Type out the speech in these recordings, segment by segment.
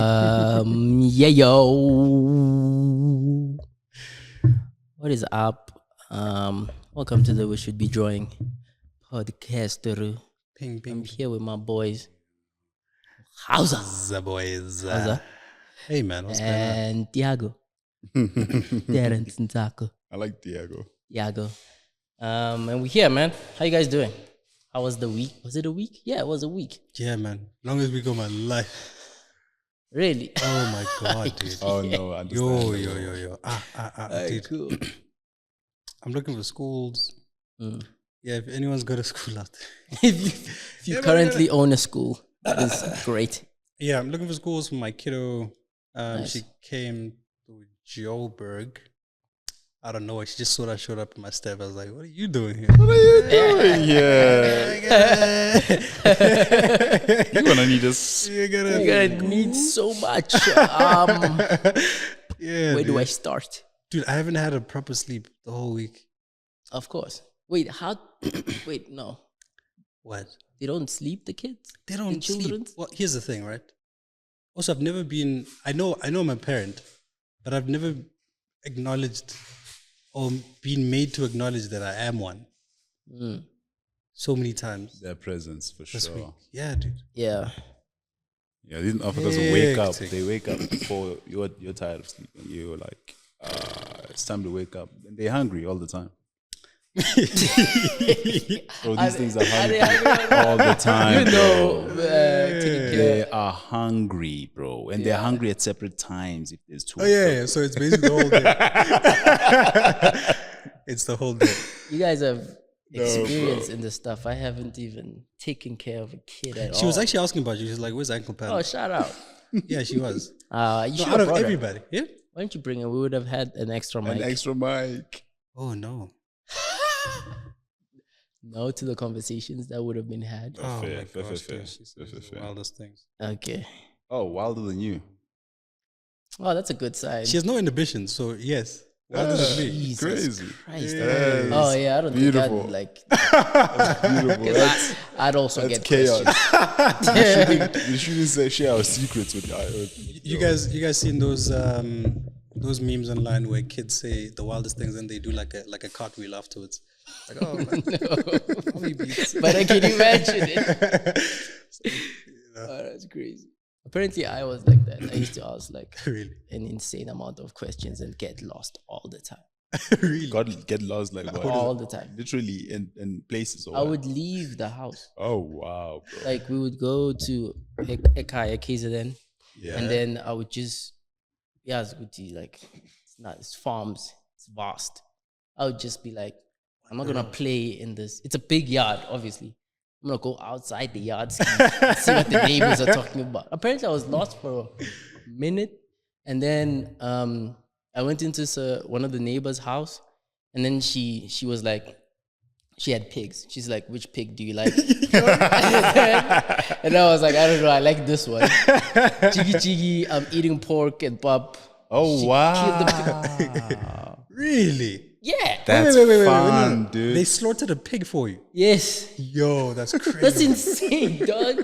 Yeah, yo. What is up? Welcome to the We Should Be Drawing podcaster. Ping, ping. I'm here with my boys. How's up? The boys. How's up? Hey, man, what's going on? And Tiago. Darren Tintako. I like Diego. Tiago. And we're here, man. How you guys doing? How was the week? Was it a week? Yeah, it was a week. Yeah, man. Long as we got my life. Really? Oh, my God, dude. Oh, no, I understand. Yo. Dude. Cool. I'm looking for schools. Mm. Yeah, if anyone's got a school out there. If you currently own a school, that is great. Yeah, I'm looking for schools for my kiddo. Nice. She came to Joburg. I don't know. She just sort of showed up in my step. I was like, what are you doing here? What are you doing here? You're gonna need us. You're You're gonna need so much. Yeah, Where do I dude. start? Dude, I haven't had a proper sleep the whole week. Of course. Wait, how? Wait, no. What? They don't sleep, the kids? They don't The sleep. children? Well, here's the thing, right? Also, I've never been. I know I'm a parent, but I've never acknowledged or been made to acknowledge that I am one. Mm. So many times Their presence for this week. sure. Yeah, dude. Yeah. Yeah, these Africans wake up. Hectic. They wake up before you're tired of sleeping. You're like, it's time to wake up. And they're hungry all the time. So these things are hungry all the time. You know, bro. taking care. They are hungry, bro. And they're hungry at separate times if there's two. Oh yeah. So it's basically the whole day. It's the whole day. You guys have No, experience bro. in this stuff. I haven't even taken care of a kid at all. She was actually asking about you. She's like, "Where's Uncle Pam?" Oh, shout out. Yeah, she was. You No, should out have of brought her. everybody. Yeah. Why didn't you bring her? We would have had an extra mic. An extra mic. Oh no. No to the conversations that would have been had. Oh Fair, my fair, gosh, fair, dude. She says fair, the fair. wildest things. Okay. Oh, wilder than you. Oh, that's a good sign. She has no inhibitions, so yes. Wilder than me. Jesus Crazy. Christ. Yes. Oh yeah, I don't Beautiful. think I'd like. Beautiful. 'Cause I'd also That's get chaos. questions. We shouldn't share our secrets with You guys seen those memes online where kids say the wildest things and they do like a cartwheel afterwards? Like, oh man. Mommy beats. But I can imagine it. Oh, that's crazy. Apparently, I was like that. I used to ask like Really? an insane amount of questions and get lost all the time. Really? God get lost like what? All the time. Literally in places. Or I what? would leave the house. Oh wow, bro. Like we would go to Ekaya KZN, Yeah. and then I would just it's good to like it's farms, it's vast. I would just be like, I'm not gonna play in this. It's a big yard, obviously. I'm gonna go outside the yard, see what the neighbors are talking about. Apparently, I was lost for a minute, and then I went into one of the neighbors' house, and then she was like, she had pigs. She's like, which pig do you like? And I was like, I don't know, I like this one. Chiggy, I'm eating pork and pop. Oh She wow. killed the pig. Really? Yeah. That's Wait, fun, no. dude. They slaughtered a pig for you. Yes. Yo, that's crazy. That's insane, dog.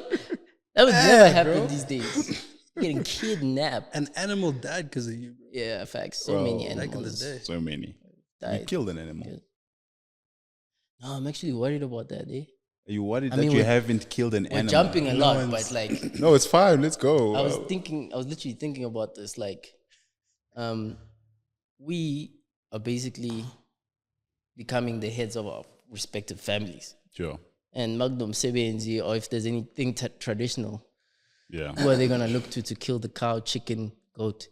That would never happen bro. these days. Getting kidnapped. An animal died because of you, bro. Yeah, facts. So Bro, many Back in the animals day. So many. You died. killed an animal. Yeah. No, I'm actually worried about that, eh? Are you worried I that mean, you we're- haven't killed an We're animal? jumping a No lot, one's- but like No, it's fine. Let's go. I was literally thinking about this. Like, we are basically becoming the heads of our respective families. Sure. And Magnum Sebenzi, or if there's anything traditional, Yeah. who are they gonna look to kill the cow, chicken, goat?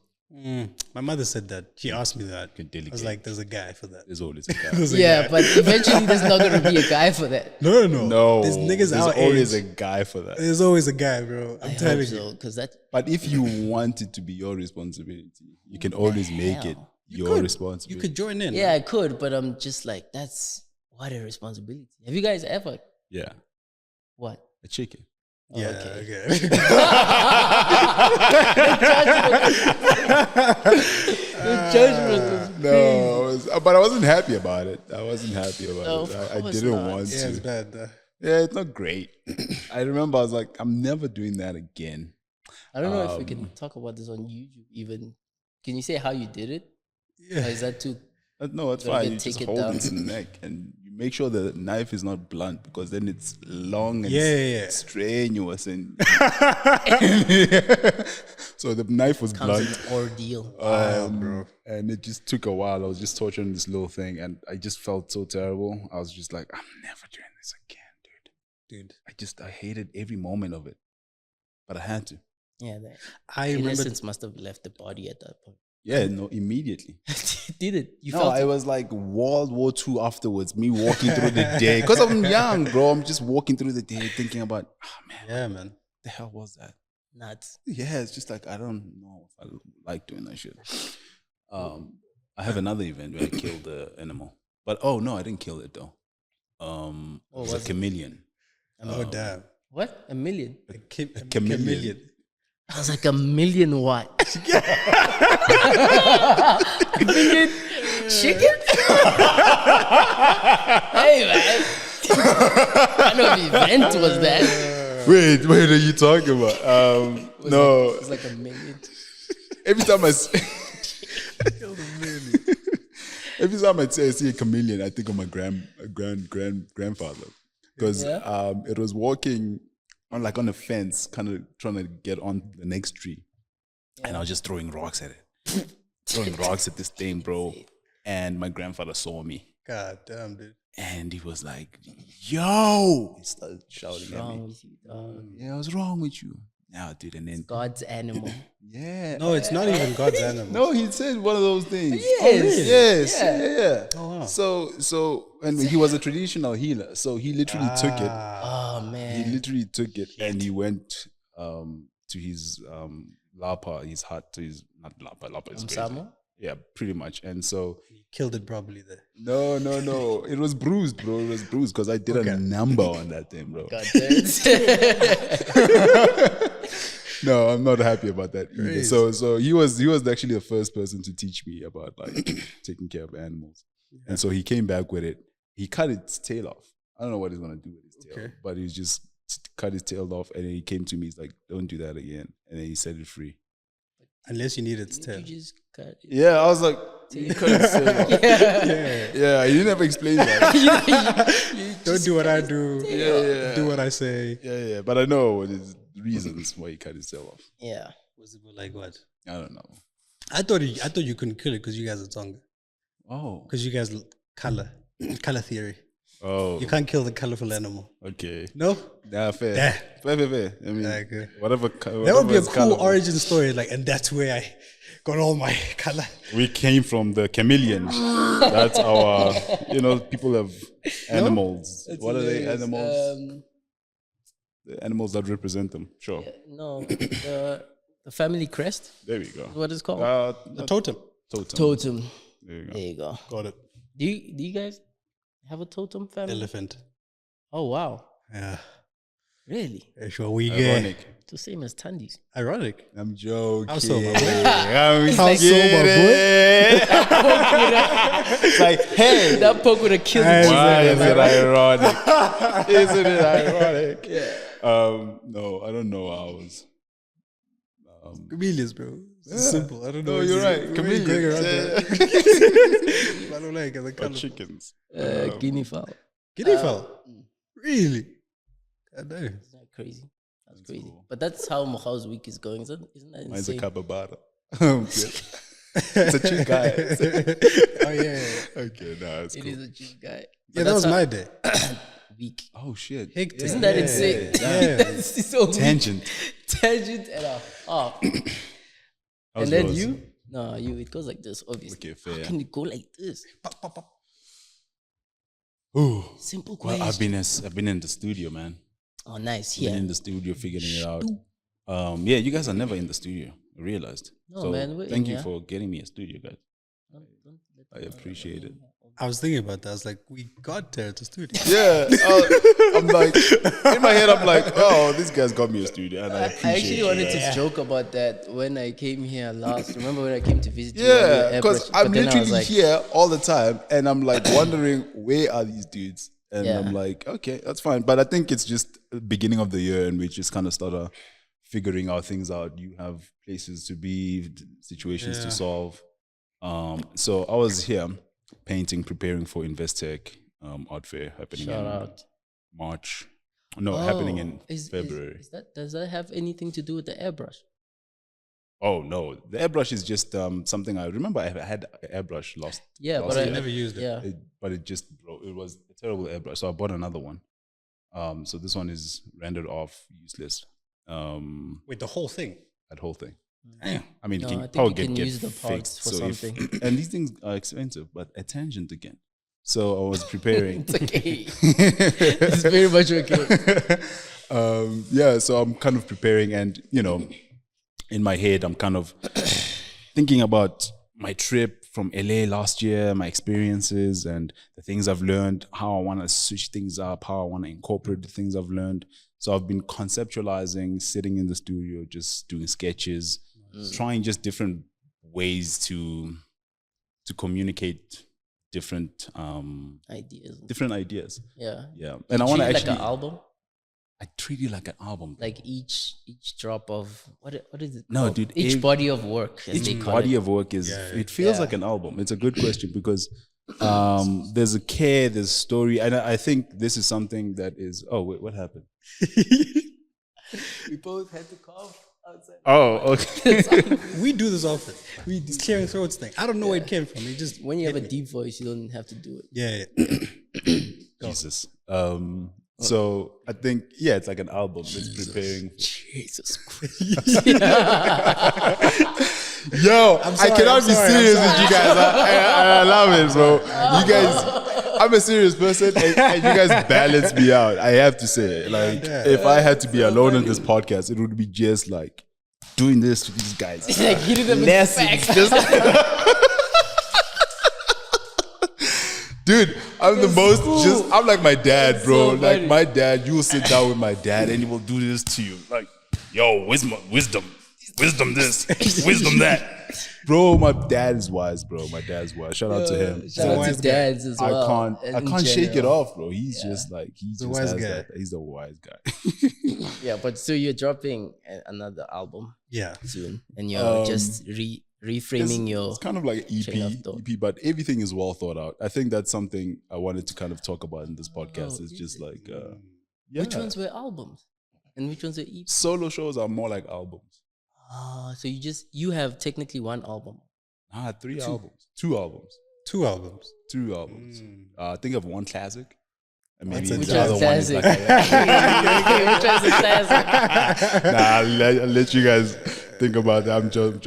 My mother said that. She asked me that. Can I delegate. was like, there's a guy for that. There's always a guy. There's a Yeah, guy. but eventually there's not gonna be a guy for that. No. No. There's niggas there's our always age. a guy for that. There's always a guy, bro. I'm I telling hope you. so, because that But if you want it to be your responsibility, you can always make it hell? your You responsibility. could join in. yeah, I could, but I'm just like, that's what a responsibility. Have you guys ever Yeah. what? A chicken. Oh, Yeah, okay. okay. The judgment was No, but I wasn't happy about it. I wasn't happy about No, it. of I course didn't not. want Yeah, it's to. bad. Yeah, it's not great. I remember I was like, I'm never doing that again. I don't know if we can talk about this on YouTube even. Can you say how you did it? Yeah. Or is that too... No, it's Gotta fine. get- You take just it hold down. its neck and you make sure the knife is not blunt because then it's long and Yeah. strenuous and so the knife was Comes blunt. with ordeal. Bro. And it just took a while. I was just torturing this little thing and I just felt so terrible. I was just like, I'm never doing this again, dude. I hated every moment of it. But I had to. Yeah, the I remember. innocence must have left the body at that point. Yeah, no, immediately. Did it? You No, felt I it? was like World War II afterwards, me walking through the day. Because I'm young, bro. I'm just walking through the day thinking about, man, Yeah, man. what the hell was that? Nuts. Yeah, it's just like, I don't know if I like doing that shit. I have another event where I killed the animal. But, oh, no, I didn't kill it, though. It was a was it? chameleon. Oh, damn. What? A million? A chameleon. I was like, a million what? A million chicken? Hey, man. What kind of event was that? Wait, what are you talking about? No, It was like a million. every time I every time I see a chameleon, I think of my grandfather because it was walking on a fence, kind of trying to get on the next tree, and I was just throwing rocks at it, throwing rocks at this thing, bro. And my grandfather saw me, God damn, dude. and he was like, "Yo!" He started shouting at Wrong me. with you, dog. Yeah, what's wrong with you? Yeah, dude, and then God's animal. yeah. No, it's not even God's animal. No, he said one of those things. Yes. Yes, yeah. Oh, wow. So, and he was a traditional healer, so he literally took it. Oh, He man. literally took it, and he went to his lapa, his hut, to his not lapa. Lapa is crazy. Samo? Yeah, pretty much. And so, He killed it probably there. no, it was bruised, bro. It was bruised because I did a number on that thing, bro. God damn it. No, I'm not happy about that either. Crazy. So he was actually the first person to teach me about like taking care of animals. And so he came back with it. He cut its tail off. I don't know what he's gonna do with his tail, Okay. but he just cut his tail off, and then he came to me. He's like, "Don't do that again," and then he set it free. Unless you need its You tail. just cut it. Yeah, I was like, "You cut his tail off." Yeah, he never explained that. Don't do what I do. Yeah. Do what I say. Yeah, but I know what his reasons why he cut his tail off. Yeah. Was it like what? I don't know. I thought you couldn't kill it because you guys are Tonga. Oh, Because you guys color theory. oh, You can't kill the colorful animal. okay. No, Yeah, fair. Yeah. Fair. I mean, Okay. whatever. that would be a cool origin story. Like, and that's where I got all my color. We came from the chameleon. That's our, people have animals. What are they? Animals? The animals that represent them. Sure. No, the family crest. There we go. What is it called? The totem. Totem. Totem. There you go. There you go. Got it. Do you guys have a totem family? Elephant. Oh wow, Yeah. really? Sure, we Ironic. get It's the same as Tandi's. ironic. I'm joking. How so, my boy? I'm How so, my kidding. It's like, hey, That poke would have killed Hey. you. why is it ironic? Isn't it ironic? Yeah. No, I don't know ours. Chameleons, bro. It's simple. I don't know. No, you're right. Where you going Chameleons. around Yeah. there? I don't like it. Or chickens. Guinea fowl. Guinea fowl. Really? God damn. Isn't that crazy? That's crazy. But that's how Mochao's week is going. Isn't that Mine's a insane? capybara. It's a chick guy. Oh yeah. Okay, nah, it's It cool. is a cheap guy. Yeah, that was my day. week. Oh shit. Hectic. Isn't that Yeah. insane? Yeah. That's so weak. Tangent. Tangent and a half. How's And then yours? you? No, you. It goes like this, obviously. Okay, fair. How can it go like this? Ooh. Simple Well, question. I've been in the studio, man. Oh, nice. Been Yeah. in the studio figuring it out. Yeah, you guys are never in the studio. I realized. No, so man, we're thank in you here. for getting me a studio, guys. Don't let I them know appreciate that it. I was thinking about that. I was like, we got there at the studio. Yeah, I'm like, in my head, I'm like, oh, this guy's got me a studio, and I I appreciate actually it. wanted to joke about that when I came here last. Remember when I came to visit you? on Yeah, your because airport? I'm But then I was literally like, here all the time, and I'm like wondering where are these dudes, and Yeah. I'm like, okay, that's fine. But I think it's just the beginning of the year, and we just kind of start figuring out things out. You have places to be, situations to solve. So I was here painting, preparing for Investec art fair happening Shout in out. March. No, happening in Is February. does that have anything to do with the airbrush? Oh no, the airbrush is just something I remember. I had an airbrush last. Yeah, last but year. I never used it. Yeah. But it just broke. It was a terrible airbrush, so I bought another one. So this one is rendered off, useless. Wait, the whole thing? That whole thing. Damn. I mean, No, you I can think probably you can get use the parts fixed. for So something. and these things are expensive, but a tangent again. So I was preparing. It's okay. It's very much okay. Yeah, so I'm kind of preparing, and in my head, I'm kind of thinking about my trip from LA last year, my experiences, and the things I've learned, how I want to switch things up, how I want to incorporate the things I've learned. So I've been conceptualizing, sitting in the studio, just doing sketches, trying just different ways to communicate different Ideas. Yeah. Yeah. And I want to Treat it actually like an album. I treat it like an album. Like each drop of what is it? No, called? dude, Each body of work. As they Each call body it. of work is it feels like an album. It's a good question because there's a care, there's story, and I think this is something that is. Oh wait, what happened? We both had to cough outside. Oh, okay. We do this often. This clearing throats thing. I don't know where it came from. It just When you have a deep voice, you don't have to do it. yeah. Jesus. So I think it's like an album. It's preparing. Jesus Christ. Yo, sorry, I cannot I'm be sorry, serious with you guys. I love it, bro. You guys, I'm a serious person, and you guys balance me out. I have to say, like, if I had to be alone in this podcast, it would be just like doing this to these guys. It's like hitting them with Lessons, facts. just dude, I'm the most I'm like my dad, bro. so Like funny. my dad, you will sit down with my dad and he will do this to you. Like, yo, wisdom this, wisdom that. Bro, my dad is wise, bro. My dad's wise. Shout out to him. Shout out wise to guy. dads as well. I can't shake it off, bro. He's just like a just wise has guy. that. He's a wise guy. Yeah, but so you're dropping another album Yeah. soon, and you're just reframing your. It's kind of like an train of thought. EP, but everything is well thought out. I think that's something I wanted to kind of talk about in this podcast. It's just like Which ones were albums, and which ones were EPs? solo shows are more like albums. So you have technically one album. Three albums. Two albums. 2 albums. Two albums. I think of one classic. And maybe Which the other one's one is like Okay, which one's the classic? I'll let you guys think about that. I'm joking.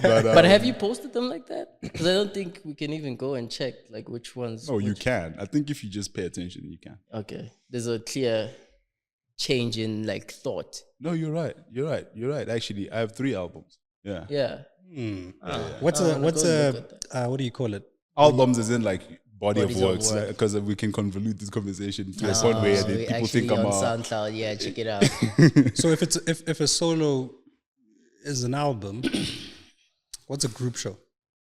But have you posted them like that? Because I don't think we can even go and check like which ones. Oh, you can. I think if you just pay attention, you can. Okay, there's a clear change in like thought. No, you're right. Actually, I have 3 albums. Yeah. Yeah. What's I'm gonna go look at what do you call it? Albums is in like body Bodies of of works work. because we can convolute this conversation to a point where we people actually think I'm on a SoundCloud. Yeah, check it out. So if a solo is an album, what's a group show?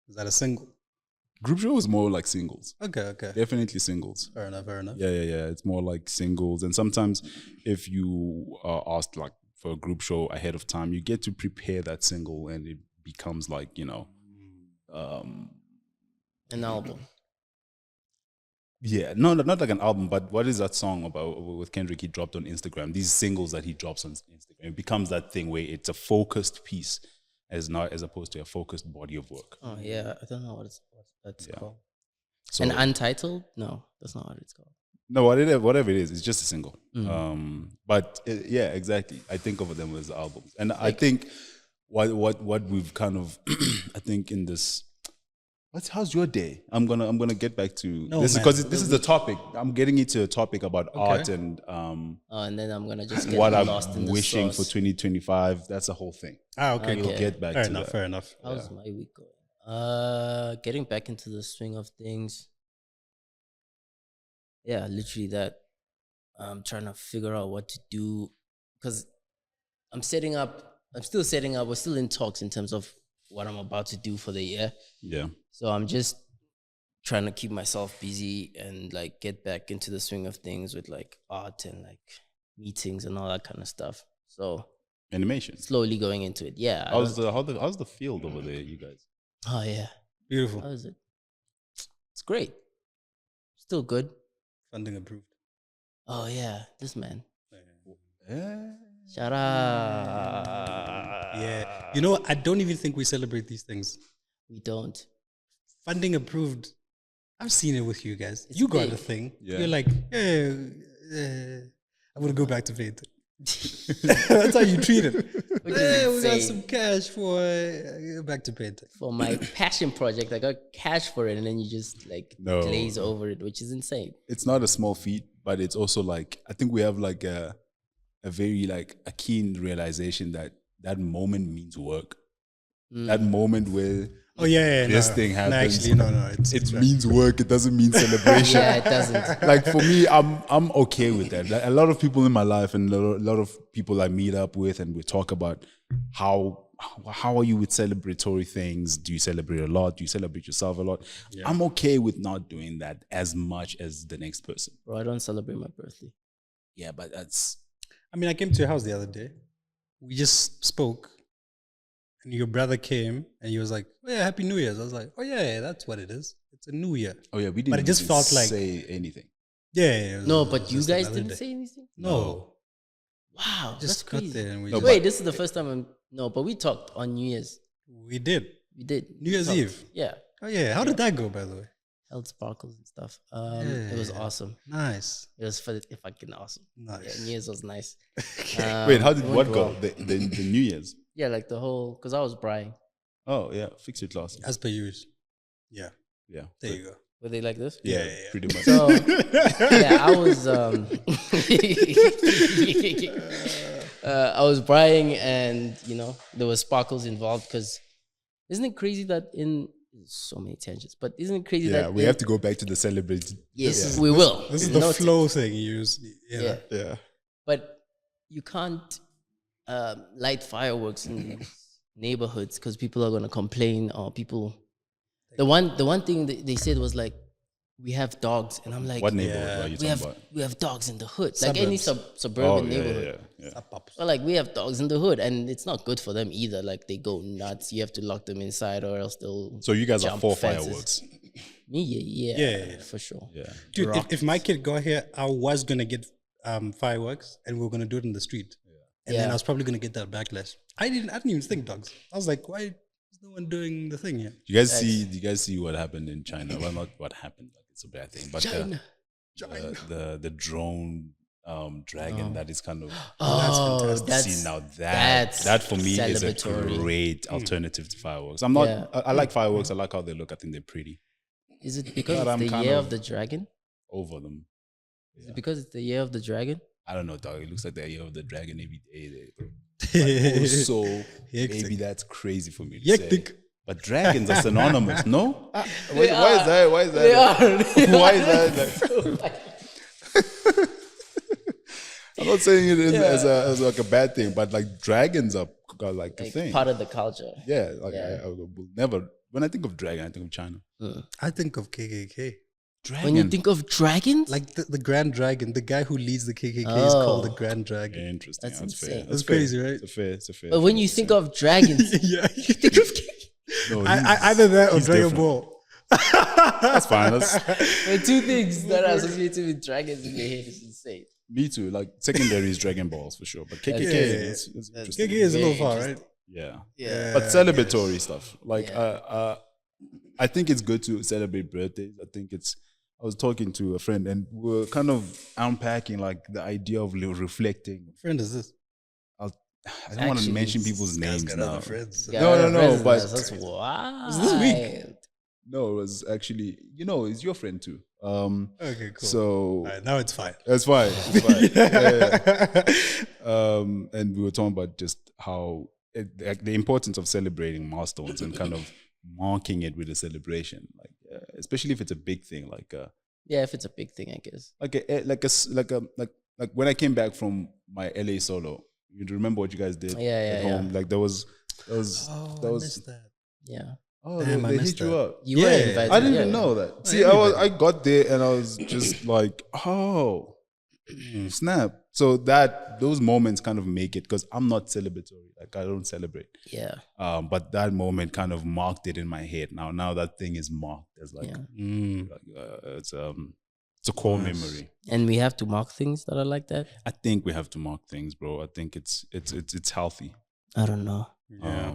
Is that a single? group show is more like singles. Okay. Definitely singles. Fair enough. Yeah. It's more like singles. And sometimes if you are asked like for a group show ahead of time, you get to prepare that single and it becomes like, An album. yeah, no, not like an album, but what is that song about with Kendrick he dropped on Instagram? These singles that he drops on Instagram, it becomes that thing where it's a focused piece as opposed to a focused body of work. Oh yeah, I don't know what that's called. So An Untitled? No, that's not what it's called. no, whatever it is, it's just a single. But yeah, exactly. I think of them as albums, and I think what we've kind of I think in this. How's your day? I'm gonna get back to this because this is the topic. I'm getting into a topic about art and And then I'm gonna just get what lost I'm in the wishing for sauce. 2025. That's a whole thing. Okay. We'll get back to that. Fair enough. How's my week going? Getting back into the swing of things. Yeah, literally that. I'm trying to figure out what to do because I'm setting up. I'm still setting up. We're still in talks in terms of what I'm about to do for the year. Yeah. So I'm just trying to keep myself busy and like get back into the swing of things with like art and like meetings and all that kind of stuff. So animation. slowly going into it. Yeah. How's the field over there, you guys? Oh yeah. Beautiful. How is it? It's great. Still good. Funding approved. Oh yeah, this man. Yeah. Shout out. Yeah. You know, I don't even think we celebrate these things. We don't. Funding approved. I've seen it with you guys. It's you got big. a thing. Yeah. You're like, I'm gonna go back to bed. That's how you treat it. Which Hey, is we got insane. some cash for back to bed. For my passion project, I got cash for it, and then you just like No. glaze over it, which is insane. It's not a small feat, but it's also like I think we have like a very like a keen realization that that moment means work. That moment where Oh yeah, this no. thing No, happens. actually, no. It means work. It doesn't mean celebration. Yeah, it doesn't. Like for me, I'm okay with that. Like, a lot of people in my life and a lot of people I meet up with, and we talk about how are you with celebratory things? Do you celebrate a lot? Do you celebrate yourself a lot? Yeah. I'm okay with not doing that as much as the next person. Bro, I don't celebrate my birthday. Yeah, but that's I mean, I came to your house the other day. We just spoke, and your brother came, and he was like, "Oh, yeah, Happy New Year's." I was like, "Oh yeah, that's what it is. It's a new year." oh yeah, we didn't. But it just even felt like- say anything. Yeah. it was- No, it but was you just guys another didn't day. say anything. No, Wow, that's just got crazy. there and we No, just, Wait, this is the first time but we talked on New Year's. we did We did. New Year's Talked. Eve. Yeah. Oh yeah, how did that go, by the way? Held sparkles and stuff. It was Yeah. awesome. Nice, It was fucking awesome. Yeah, nice. New Year's was nice. Wait, how did it what went go? well. The New Year's? Yeah, like the whole, because I was Brian. Oh yeah, fix it last. As per usual. Yeah, Yeah, there you go. Were they like this? Yeah, Yeah. pretty much. So yeah, I was I was Brian, and there was sparkles involved, because isn't it crazy that so many tangents, but isn't it crazy Yeah, that we have to go back to the celebrate. yes, we will. This is the Noted. flow thing you use. Yeah. Yeah, But you can't light fireworks in neighborhoods because people are going to complain, or people. The one thing that they said was like, we have dogs, and I'm like, what neighborhood Yeah. are you we talking have about? dogs in the hood, like any suburban Oh yeah, neighborhood. yeah. But like we have dogs in the hood, and it's not good for them either. Like they go nuts. You have to lock them inside, or else they'll. So you guys are jump for fences. fireworks? Me, yeah, Yeah. for sure. Yeah. Dude, if my kid got here, I was gonna get fireworks, and we were gonna do it in the street. And then Yeah. I was probably gonna get that backlash. I didn't even think dogs. I was like, why is no one doing the thing here? You guys see what happened in China? Well, not what happened. Like it's a bad thing, but China. the drone dragon that is kind of Oh, see now that's that for me is a celebratory. great alternative to fireworks. I'm not. Yeah. I like fireworks. I like how they look. I think they're pretty. Is it because But it's I'm the kind year of- of the dragon? Over them. Is it because it's the year of the dragon? I don't know, dog. It looks like the year of the dragon every day. But also, Hectic. maybe that's crazy for me to Hectic. say. But dragons are synonymous, no? Why They is that? Why is that? They are. Why is that? I'm not saying it as like a bad thing, but like dragons are like a Like thing. part of the culture. Yeah, like Yeah. I will never. When I think of dragon, I think of China. I think of KKK. Dragon. When you think of dragons, Like the Grand Dragon, the guy who leads the KKK is called the Oh. Grand Dragon. Interesting. That's That's, fair. insane. That's fair. crazy, right? It's a fair. but when you think of dragons, Yeah. you think of no, Either that or he's Dragon different. Ball. That's fine. That's the two things that are associated with dragons in your head is insane. me too. Like secondary is Dragon Balls for sure, but KKK Yeah. is interesting. KKK is a little Very far, interesting. right? Yeah. Yeah. But celebratory stuff. Like Yeah. I think it's good to celebrate birthdays. I was talking to a friend and we were kind of unpacking like the idea of reflecting. What friend is this? I don't want to Actually, mention people's names Got now. other friends. Yeah, No, presents, but- that's wild. Was this week? No, it was actually, it's your friend too. Okay, cool. So All right, now it's fine. that's fine. It's fine. Yeah. And we were talking about just how the importance of celebrating milestones and kind of marking it with a celebration, like especially if it's a big thing, like Yeah, if it's a big thing, I guess. like when I came back from my LA solo. You remember what you guys did Yeah, at yeah, home? Like that was I missed that. Yeah. oh Damn, I they missed hit you that. up. You were Yeah, invited. I didn't yeah. even know that. No, See, I got there and I was just like, oh, snap. So those moments kind of make it, because I'm not celebratory. Like I don't celebrate. Yeah. But that moment kind of marked it in my head. Now that thing is marked as like, it's a core memory. And we have to mark things that are like that. I think we have to mark things, bro. I think it's healthy. I don't know. Yeah.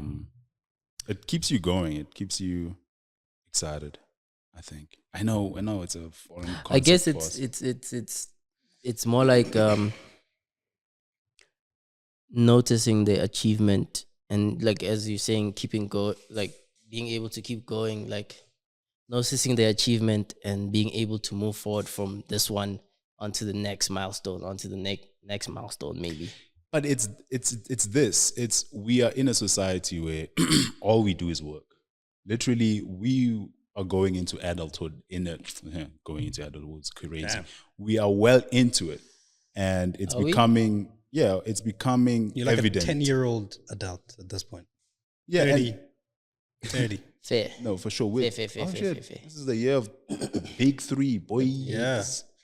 It keeps you going. It keeps you excited. I think. I know. It's a foreign concept. I guess for us. it's more like noticing the achievement, and like as you're saying, like being able to keep going, like noticing the achievement and being able to move forward from this one onto the next milestone, onto the next milestone, maybe. But it's we are in a society where all we do is work. Literally, we are going into adulthood going into adulthood is crazy. Damn. We are well into it, and it's becoming it's becoming You're like evident. a 10-year-old adult at this point. Yeah, 30. Fair. No, for sure. Fair. This is the year of the big three, boy. Yeah.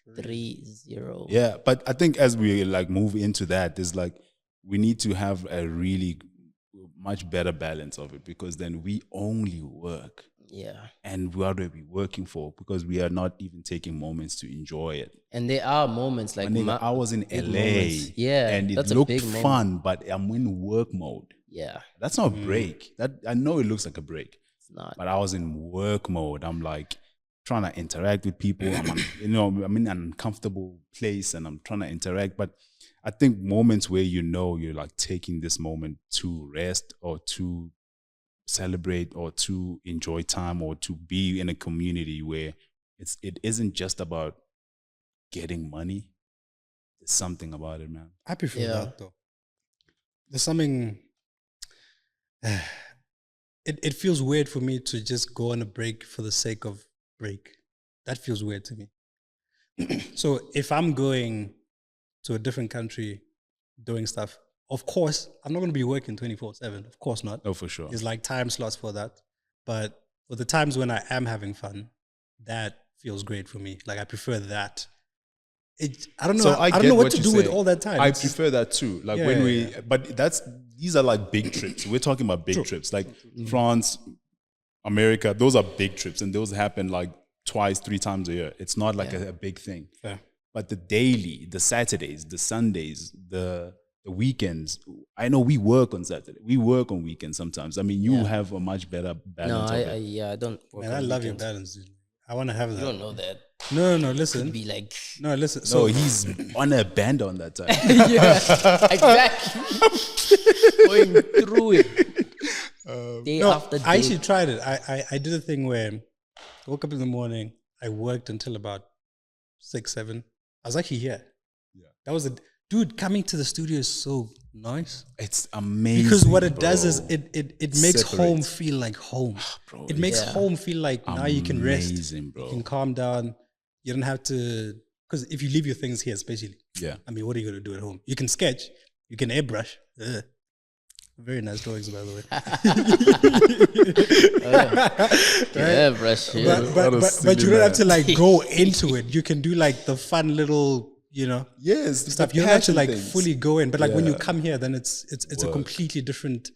3-0. Yeah, but I think as we like move into that, there's like we need to have a really much better balance of it, because then we only work. Yeah. And what are we working for? Because we are not even taking moments to enjoy it. And there are moments like I was in LA. moments. Yeah, and it that's a looked big moment. fun, but I'm in work mode. Yeah, That's not a break. That I know it looks like a break, it's not. but I was in work mode. I'm like trying to interact with people. I'm in an uncomfortable place and I'm trying to interact. But I think moments where you're like taking this moment to rest or to celebrate or to enjoy time or to be in a community where it isn't just about getting money. There's something about it, man. I prefer that though. There's something. It feels weird for me to just go on a break for the sake of break. That feels weird to me. So if I'm going to a different country doing stuff, of course, I'm not going to be working 24/7. Of course not. Oh, for sure. There's like time slots for that. But for the times when I am having fun, that feels great for me. Like I prefer that. I don't know. So I don't know what to you're do with saying. all that time. I prefer that too. Like but these are like big trips. We're talking about big trips, like France, America. Those are big trips, and those happen like twice, 3 times a year. It's not like a big thing. Yeah. But the daily, the Saturdays, the Sundays, the weekends. I know we work on Saturday. We work on weekends sometimes. I mean, you have a much better balance. No, of it. I don't. Work Man, on I love your weekends. balance, dude. I want to have that. You don't know that. No, listen. Be like, No, listen. So So he's on a band on that time. yeah, exactly. Going through it day after day. I actually tried it. I did a thing where I woke up in the morning. I worked until about 6, 7. I was actually here. Yeah. That was dude. Coming to the studio is so nice. It's amazing. Because what it bro. does is it makes home Separates. feel like home. Bro, It makes Yeah. home feel like now you can rest. Amazing, bro. You can calm down. You don't have to, because if you leave your things here, especially, Yeah. I mean, what are you going to do at home? You can sketch. You can airbrush. Ugh. Very nice drawings, by the way. Yeah, brush. But you don't have to like go into it. You can do like the fun little, Yes, stuff. You don't have to like things. fully go in. But like when you Yeah. come here, then it's a completely different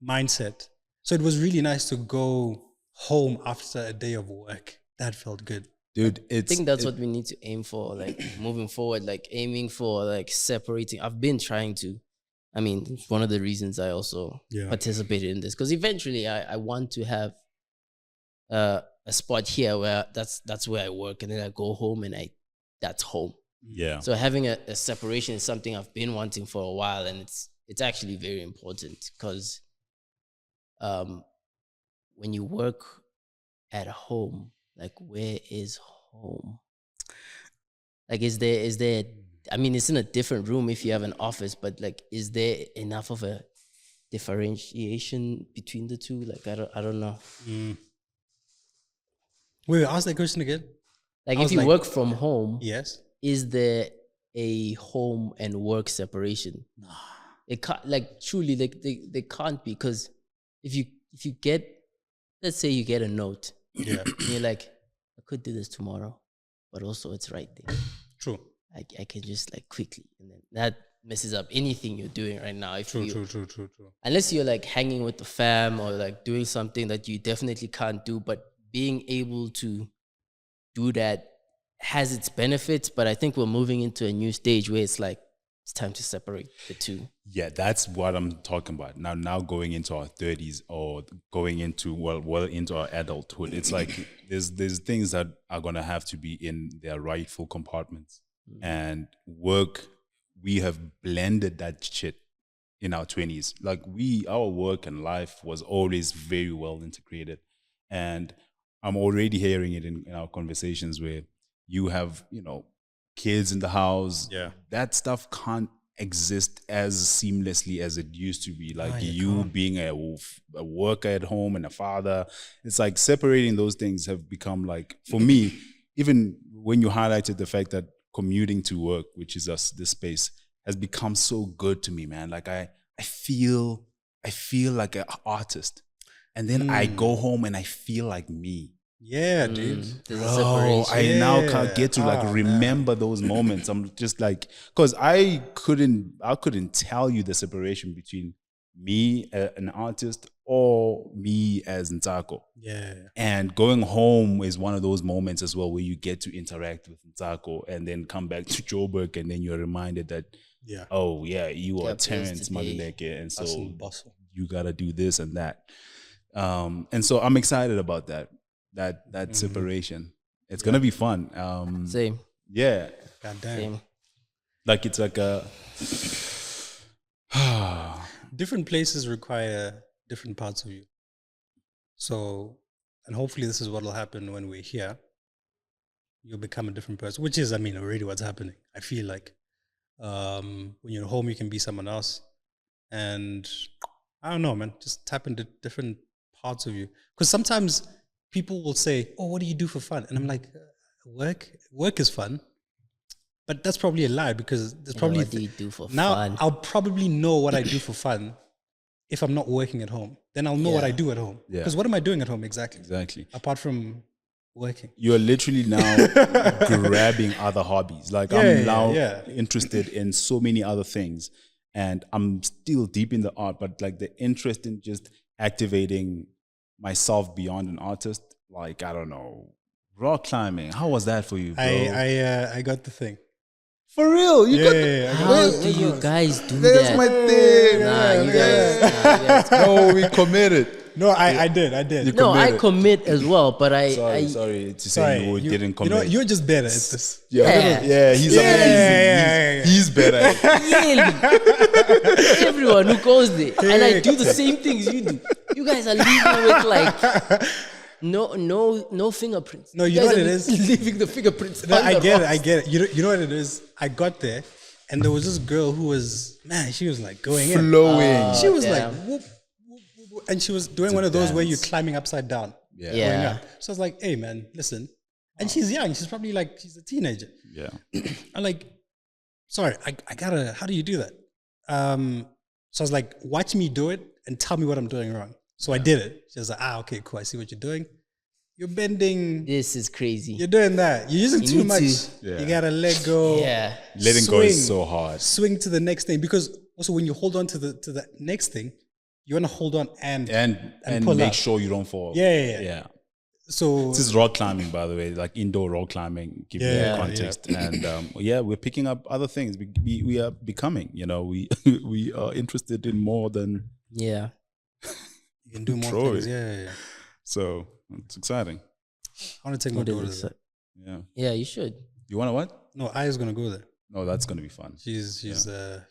mindset. So it was really nice to go home after a day of work. That felt good. Dude. I think that's what we need to aim for, like moving forward, like aiming for like separating. I've been trying to. I mean, it's one of the reasons I also participated in this, because eventually I want to have a spot here where that's where I work, and then I go home and that's home. Yeah. So having a separation is something I've been wanting for a while, and it's actually very important, because when you work at home, like where is home? Like is there I mean, it's in a different room if you have an office, but like is there enough of a differentiation between the two? Like I don't know. Wait, ask that question again. Like I if was you like- work from home, Yes. is there a home and work separation? It can't, like truly, like they can't be, because if you get, let's say you get a note, Yeah. and you're like, I could do this tomorrow, but also it's right there. True. I can just like quickly, and then that messes up anything you're doing right now. If you, True. unless you're like hanging with the fam or like doing something that you definitely can't do, but being able to do that has its benefits. But I think we're moving into a new stage where it's like it's time to separate the two. Yeah, that's what I'm talking about. Now going into our 30s or going into well into our adulthood, it's like there's things that are gonna have to be in their rightful compartments. And work, we have blended that shit in our 20s. Like our work and life was always very well integrated. And I'm already hearing it in our conversations where you have, kids in the house. Yeah. That stuff can't exist as seamlessly as it used to be. Like you can't. being a worker at home and a father. It's like separating those things have become like, for me, even when you highlighted the fact that commuting to work, which is this space, has become so good to me, man. Like I feel like an artist. And then I go home and I feel like me. Yeah, dude. There's a Bro, separation. I now can't get to like remember those moments. I'm just like, because I couldn't tell you the separation between me, an artist, or me as Ntako. Yeah. And going home is one of those moments as well where you get to interact with Ntako and then come back to Joburg and then you're reminded that, oh yeah, you are Terrence Maduleke, and so you gotta do this and that. And so I'm excited about that separation. It's gonna be fun. Same. Yeah. God damn. Same. Like it's like a different places require different parts of you. So, and hopefully this is what will happen when we're here. You'll become a different person, which is, already what's happening. I feel like when you're home, you can be someone else. And I don't know, man, just tap into different parts of you. Because sometimes people will say, oh, what do you do for fun? And I'm like, work is fun. But that's probably a lie, because there's probably what do you do for now fun? I'll probably know what I do for fun if I'm not working at home. Then I'll know what I do at home. Yeah. Because what am I doing at home exactly? Exactly. Apart from working. You're literally now grabbing other hobbies. Like I'm now interested in so many other things, and I'm still deep in the art, but like the interest in just activating myself beyond an artist, like, I don't know, rock climbing. How was that for you, bro? I got the thing. For real? You got How do you guys do That's that? my thing. Nah, you guys. No, we committed. No, I did. No, I commit as well, but Sorry to say you didn't commit. You're just better at this. Yeah, he's amazing. He's better. Really? Everyone who goes there, and I do the same things you do. You guys are leaving with like no fingerprints. No, you know what it is? Leaving the fingerprints. No, on I the get rocks. it. You know what it is? I got there, and there was this girl who was, she was like going in. Flowing. She was damn. like, whoop, whoop, whoop, whoop, and she was doing one of those where you're climbing upside down. Yeah. Going Yeah. up. So I was like, hey, man, listen. And she's young. She's probably like, she's a teenager. Yeah. I'm like, sorry, I gotta, how do you do that? So I was like, watch me do it and tell me what I'm doing wrong. So I did it. She was like, okay, cool. I see what you're doing. You're bending. This is crazy. You're doing that. You're using too need much. to- Yeah. You gotta let go. Yeah. Letting go is so hard. Swing to the next thing, because also when you hold on to the next thing, you want to hold on and pull make up. sure you don't fall. Yeah. So This is rock climbing, by the way, like indoor rock climbing, give you Yeah, context. And we're picking up other things. We are becoming, we are interested in more than Yeah. you can do more Troy. things. Yeah. so it's exciting. I want to take my What is daughter it? there. Yeah. Yeah, you should. You want to what? No, I is gonna go there. No, that's gonna be fun. She's I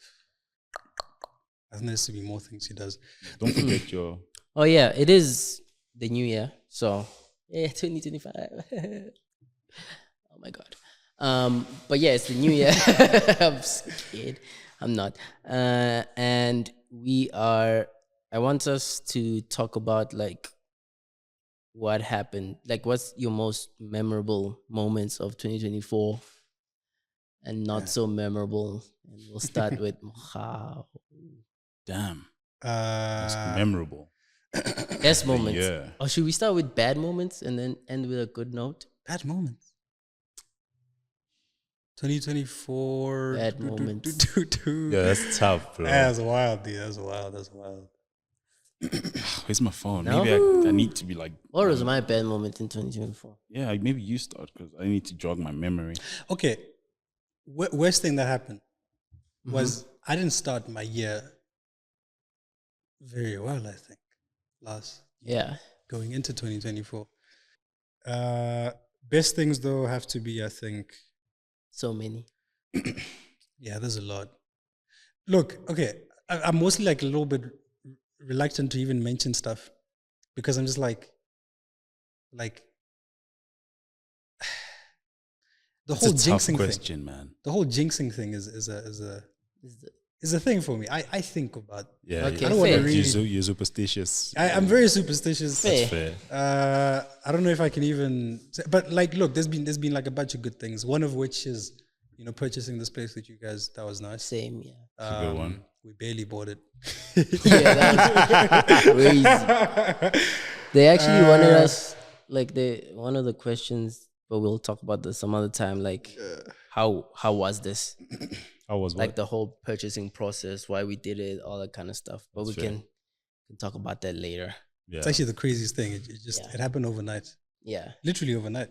think there's to be more things she does. Don't forget your Oh yeah, it is the new year. So yeah, 2025. Oh my god. But yeah, it's the new year. I'm scared. I'm not. And I want us to talk about like what happened. Like what's your most memorable moments of 2024 and not so memorable. And we'll start with Mohau. damn. It's memorable. Best moments. Yeah. Or should we start with bad moments and then end with a good note? Bad moments. 2024. Bad moments. Yeah, that's tough, bro. That's wild, dude. That's wild. Where's my phone? No? Maybe I need to be like. What was my bad moment in 2024? Yeah, maybe you start because I need to jog my memory. Okay. Worst thing that happened was I didn't start my year very well, I think, last Yeah. going into 2024. Best things, though, have to be, I think, So many. yeah, there's a lot. Look, okay, I'm mostly like a little bit reluctant to even mention stuff because I'm just like the It's whole a tough jinxing question, thing. man. The whole jinxing thing is a thing for me. I think about. Yeah, Okay, I don't want to fair. really. You're superstitious. I'm very superstitious. Fair. Fair. I don't know if I can even. But like, look, there's been like a bunch of good things. One of which is purchasing this place with you guys. That was nice. Same, yeah. It's a good one. We barely bought it. Yeah, that was crazy. They actually wanted us, like, one of the questions, but we'll talk about this some other time. Like, how was this? I was Like the whole purchasing process, why we did it, all that kind of stuff. But we can talk about that later. Yeah. It's actually the craziest thing. It just Yeah. it happened overnight. Yeah. Literally overnight.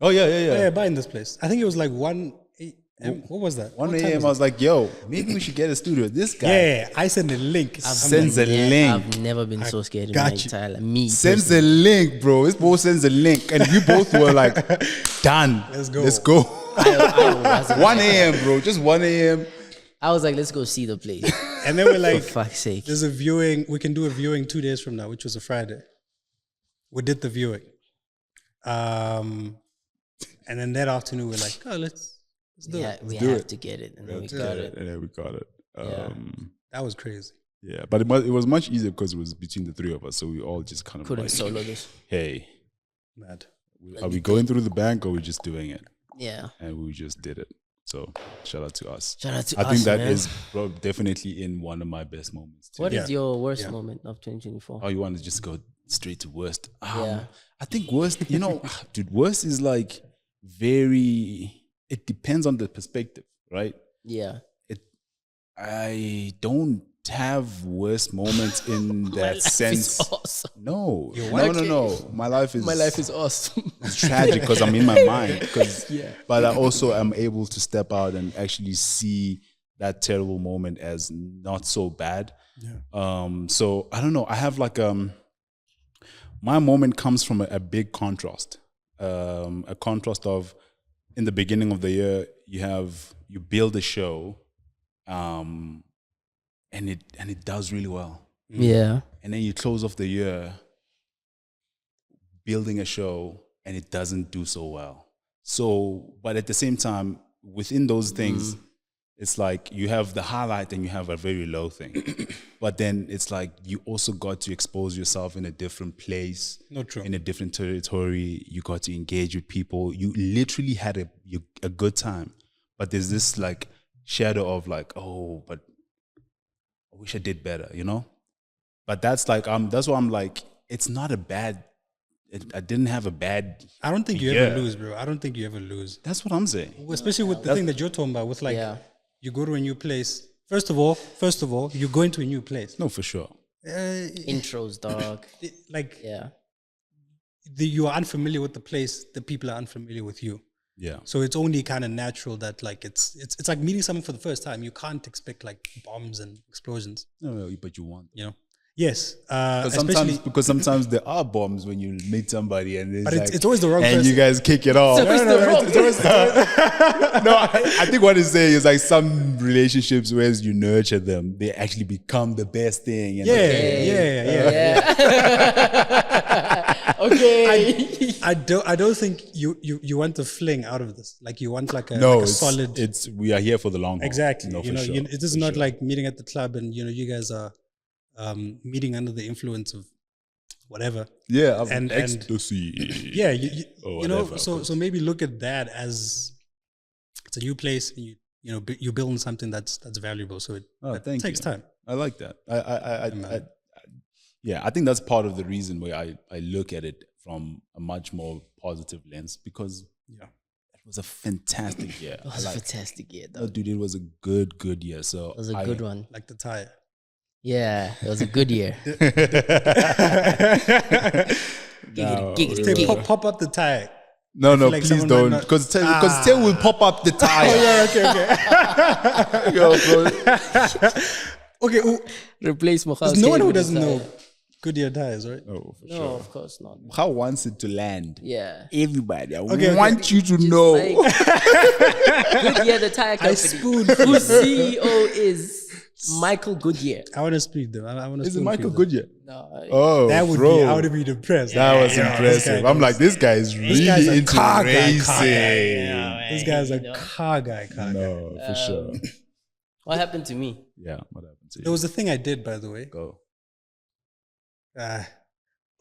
Oh yeah. Oh, yeah, buying this place. I think it was like 1 a.m. What was that? 1 What time a.m. I was like, yo, maybe we should get a studio. This guy yeah, I sent a link. sends a link. I've never been so scared in got my you. entire life. Me Sends a link, bro. This boy sends a link. And we both were like, done. Let's go. Let's go. I wasn't 1 a.m., bro. Just 1 a.m. I was like, let's go see the place. And then we're For like, fuck's sake. there's a viewing. We can do a viewing 2 days from now, which was a Friday. We did the viewing. And then that afternoon, we're like, oh, let's do it. We do have it. to get it. And then we Yeah, got it. and then we got it. Yeah. That was crazy. Yeah, but it was much easier because it was between the three of us. So we all just kind of Couldn't like, solo this. hey, Mad. are we going through the bank or are we just doing it? Yeah. And we just did it. So shout out to us. Shout out to I us, think that man. is definitely in one of my best moments too. What is Yeah. your worst Yeah. moment of 2024? Oh, you want to just go straight to worst? Yeah. I think worst, dude, worst is like it depends on the perspective, right? Yeah. I don't have worst moments in that sense. It's awesome. No, what? no. My life is awesome. it's tragic because I'm in my mind. Yeah. But I also am able to step out and actually see that terrible moment as not so bad. Yeah. So I don't know. I have like my moment comes from a big contrast. A contrast of in the beginning of the year you build a show, and it does really well. Yeah. And then you close off the year building a show and it doesn't do so well. So, but at the same time, within those things, it's like you have the highlight and you have a very low thing. But then it's like you also got to expose yourself in a different place, Not true. in a different territory. You got to engage with people. You literally had a good time. But there's this like shadow of like, oh, but I wish I did better, But that's like that's why I'm like, it's not a bad. I didn't have a bad. I don't think you year. ever lose, bro. I don't think you ever lose. That's what I'm saying. Especially with the thing that you're talking about, with like, Yeah. you go to a new place. First of all, you go into a new place. No, for sure. Intros, dog. Like, Yeah. you are unfamiliar with the place, the people are unfamiliar with you. Yeah. So it's only kind of natural that like it's like meeting someone for the first time. You can't expect like bombs and explosions, No, but you want. Yes, Because sometimes there are bombs when you meet somebody and but it's always the wrong and person. you guys kick it off. So it's the wrong- No, I think what he's saying is like some relationships where you nurture them, they actually become the best thing. And Yeah. Okay. I don't think you want a fling out of this. Like you want like a solid. We are here for the long haul. Exactly. No, you for know, sure. it is not like meeting at the club and you guys are meeting under the influence of whatever. Yeah, and- ecstasy. Yeah, Or you know. whatever, So maybe look at that as it's a new place. And you're building something that's valuable. So it takes time. I like that. I think that's part of the reason why I look at it from a much more positive lens because it was a fantastic year. It was a fantastic year, though. No, dude, it was a good year. So It was a good one. Like the tire. Yeah, it was a good year. Say, pop up the tire. No, like please someone don't, might not- because Tay will pop up the tire. Okay. Yo, bro. Okay. Replace Mokhaz. There's no one who doesn't know Goodyear tires, right? Oh, for No, sure. of course not. How wants it to land? Yeah. Everybody, I Okay. want you to know. Like, Goodyear, the tire company, spoon whose CEO is Michael Goodyear. I want to speak them. I want to. Is it Michael Goodyear? No, Oh, That would bro. be. I would be depressed. That was Yeah, impressive. this I'm like, this guy is really guy's a into car guy, racing. car guy. This guy's a you know. car guy. No, for sure. what happened to me? Yeah, what happened to you? There was a thing I did, by the way. Go. There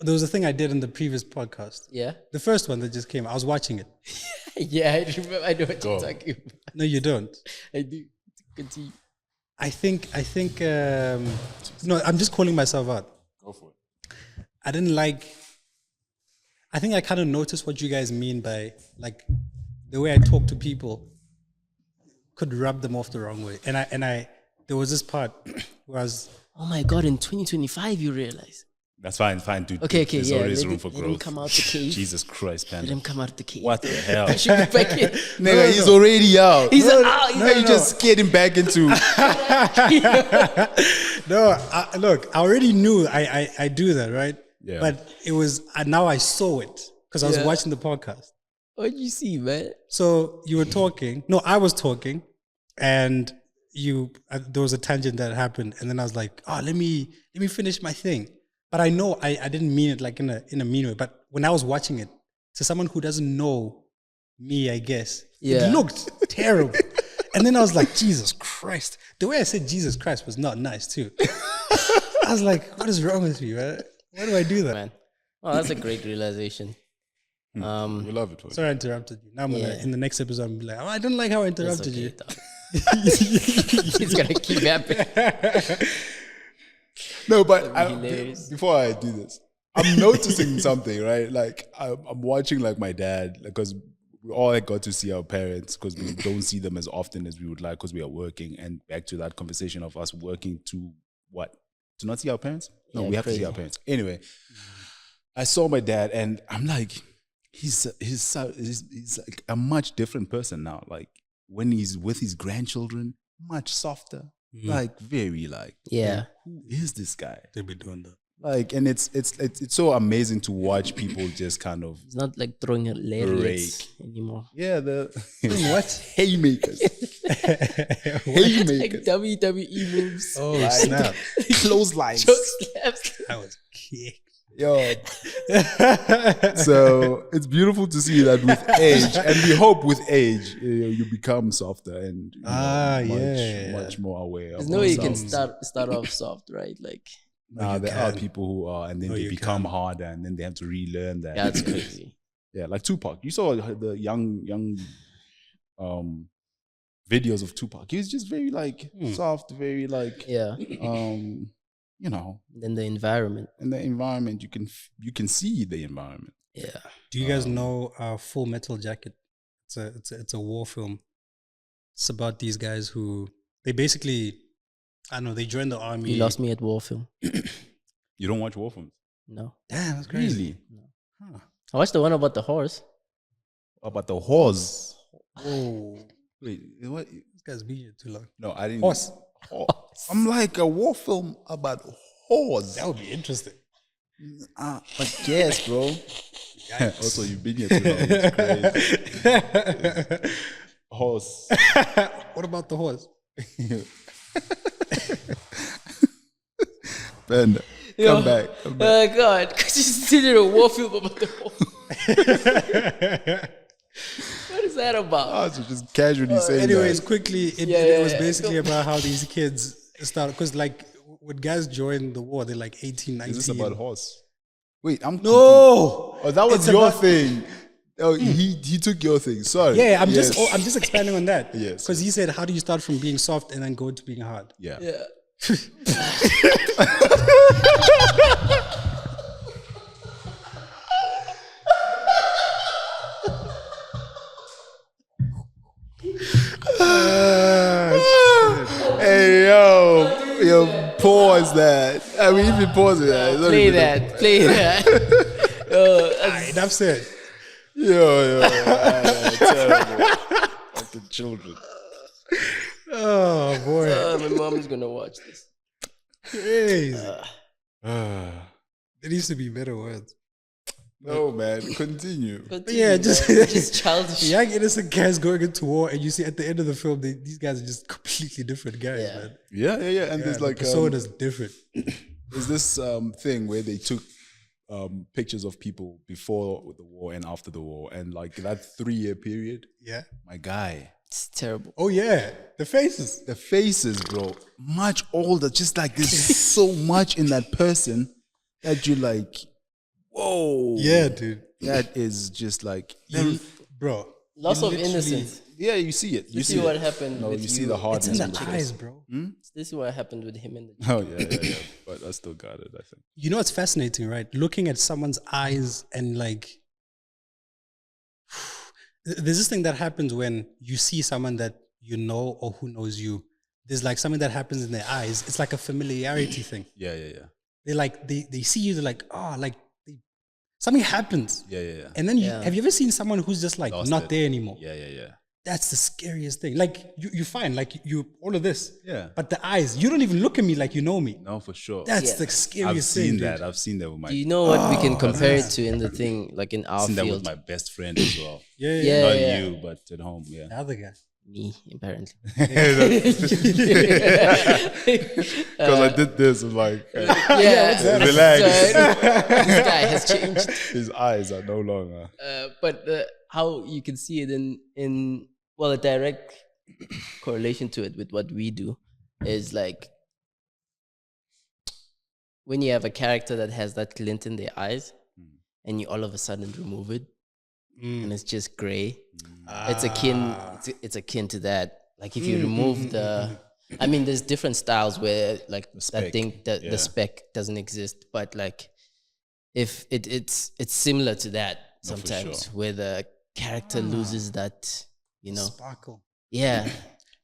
was a thing I did in the previous podcast. Yeah. The first one that just came. I was watching it. Yeah, I remember. I know what you're Go. talking about. No, you don't. I do. Continue. I think. No, I'm just calling myself out. Go for it. I didn't like. I think I kind of noticed what you guys mean by like the way I talk to people could rub them off the wrong way. And I there was this part where I was, Oh my God! In 2025, you realize. That's fine, dude. Okay, There's yeah. always Let room for him growth. come out the cave. Jesus Christ, man. Let him come out of the cave. What the hell? I should be back in. Nigga, he's already out. He's out. He's Now you just getting back into. no, look, I already knew I do that, right? Yeah. But it was, now I saw it because I was Yeah. watching the podcast. What did you see, man? So you were talking. No, I was talking, and there was a tangent that happened, and then I was like, "Oh, let me finish my thing." But I know I didn't mean it like in a mean way. But when I was watching it, to someone who doesn't know me, I guess Yeah. it looked terrible. And then I was like, "Jesus Christ!" The way I said "Jesus Christ" was not nice too. I was like, "What is wrong with me, man? Why do I do that?" Man. Oh, that's a great realization. We love it. For you. Sorry, I interrupted you. Now I'm gonna, Yeah. in the next episode, I'm like, "Oh, I don't like how I That's interrupted okay, you." dog. It's gonna keep happening. No, but hilarious. before I do this, I'm noticing something, right? Like I'm watching like my dad, because we all got to see our parents because we don't see them as often as we would like because we are working. And back to that conversation of us working to what? To not see our parents? No, Yeah, we have to see crazy. our parents. Anyway, I saw my dad and I'm like, he's like a much different person now. Like when he's with his grandchildren, much softer. Like very like, Yeah. who is this guy? They be doing that. Like, and it's so amazing to watch people just kind of It's not like throwing a lariat anymore. the What? haymakers, Like haymakers, WWE moves. Oh snap! clotheslines. Choke slaps. I was kicked. Yo, so it's beautiful to see that with age, and we hope with age you become softer and much more aware. There's of no way you can yourselves. start off soft, right? Like, Nah, there are people who are, and then they you become harder, and then they have to relearn that. yeah, that's crazy. Yeah, like Tupac. You saw the young videos of Tupac. He was just very like soft, very like Yeah. you know, Then the environment. in the environment you can see the environment. Yeah. Do you guys know Full Metal Jacket? It's a war film. It's about these guys who they basically, I don't know, they joined the army. You lost me at war film. You don't watch war films? No. Damn, that's crazy. Really? Huh. I watched the one about the horse. About the horse. Oh, Wait, what? this guy's been here too long. No, I didn't. Horse. I'm like a war film about horse. That would be interesting. But yes, bro. Also, you've been here too long. It's crazy. Horse. What about the horse? Ben, come back. Oh God, because you did a war film about the horse. What is that about? So just casually saying Anyways, that. quickly, it was basically about how these kids start, because like when guys join the war, they're like 18, 19. Is this about horse? Wait, I'm No! confused. Oh, that was It's your about- thing. Oh, he took your thing. Sorry. Yeah, I'm Yes. just expanding on that. Yes, Because he said, how do you start from being soft and then go to being hard? Yeah. Yeah. pause that. I mean, if you pause it, it's not Play even that. Play that. Enough said. Yo, terrible. Fucking children. Oh boy. My mom is gonna watch this. Crazy. There needs to be better words. No, man. Continue. Yeah, just childish. young innocent guys going into war, and you see at the end of the film, these guys are just completely different guys, Yeah. man. Yeah. And there's The like persona's different. there's this thing where they took pictures of people before the war and after the war, and like that 3-year period. Yeah. My guy, It's terrible. Oh yeah, the faces. the faces, bro, much older. Just like there's so much in that person that you like. Whoa. Yeah, dude. That is just like Bro. Loss you of literally- innocence. yeah, you see it. You see it. what happened No, with you see you. the It's hardness in the the eyes, bro. This is what happened with him in the. Oh yeah. But I still got it, I think. You know what's fascinating, right? Looking at someone's eyes and like, there's this thing that happens when you see someone that you know or who knows you. There's like something that happens in their eyes. It's like a familiarity thing. Yeah. They like they see you. They're like, oh, like something happens. Yeah. And then Yeah. have you ever seen someone who's just like Lost not it. there anymore? Yeah. That's the scariest thing. Like you find like you all of this. Yeah. But the eyes, you don't even look at me like you know me. No, for sure. That's Yeah. the I've scariest seen thing. that. Dude. I've seen that with my. Do you know what we can compare it to in the thing, like in our I've seen that with field? my best friend as well. Yeah. Yeah. Not you, but at home. Yeah. The other guy. Me, apparently. Because I did this, I'm like, Yeah, relax. This guy has changed. His eyes are no longer. But how you can see it in well, a direct correlation to it with what we do is like when you have a character that has that glint in their eyes and you all of a sudden remove it and it's just gray. It's akin to that. Like if you remove I mean, there's different styles where like speck, the speck doesn't exist, but like if it's similar to that sometimes sure. where the character loses that, you know. Sparkle. Yeah.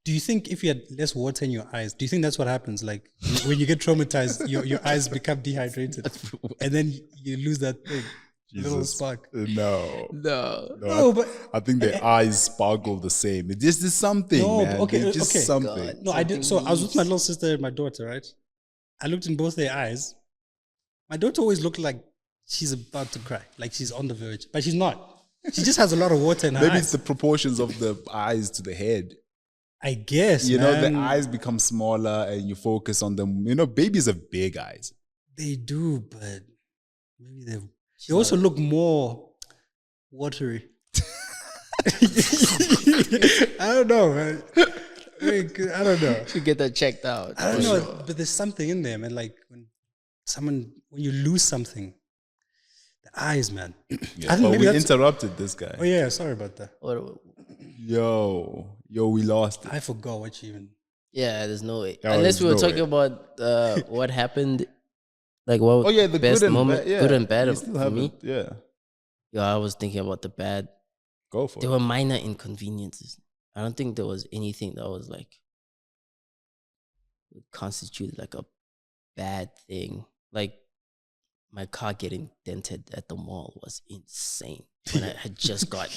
Do you think if you had less water in your eyes, do you think that's what happens? Like when you get traumatized, your eyes become dehydrated and then you lose that thing, little Jesus. spark. No. No, but I think their eyes sparkle the same. It just is something, No, man. but okay, It's just okay. something. God. no, I did. So I was with my little sister and my daughter, right? I looked in both their eyes. My daughter always looked like she's about to cry, like she's on the verge, but she's not. She just has a lot of water in her Maybe eyes. it's the proportions of the eyes to the head. I guess, You know, the man. eyes become smaller and you focus on them. You know, babies have big eyes. They do, but maybe they also look more watery. I don't know, man. I don't know. Should get that checked out. I don't know, but there's something in there, man. Like when you lose something, the eyes, man. Yeah. I think But maybe we that's. interrupted this guy. Oh yeah, sorry about that. Yo, we lost it. I forgot what you even. Yeah, there's no way. Yeah, Unless we were there's no talking about what happened, like what Oh yeah, the best good and moment, bad. Yeah. good and bad We of, still for haven't- me. Yeah, Yeah, I was thinking about the bad. go for There it. were minor inconveniences. I don't think there was anything that was like would constitute like a bad thing. Like my car getting dented at the mall was insane when I had just got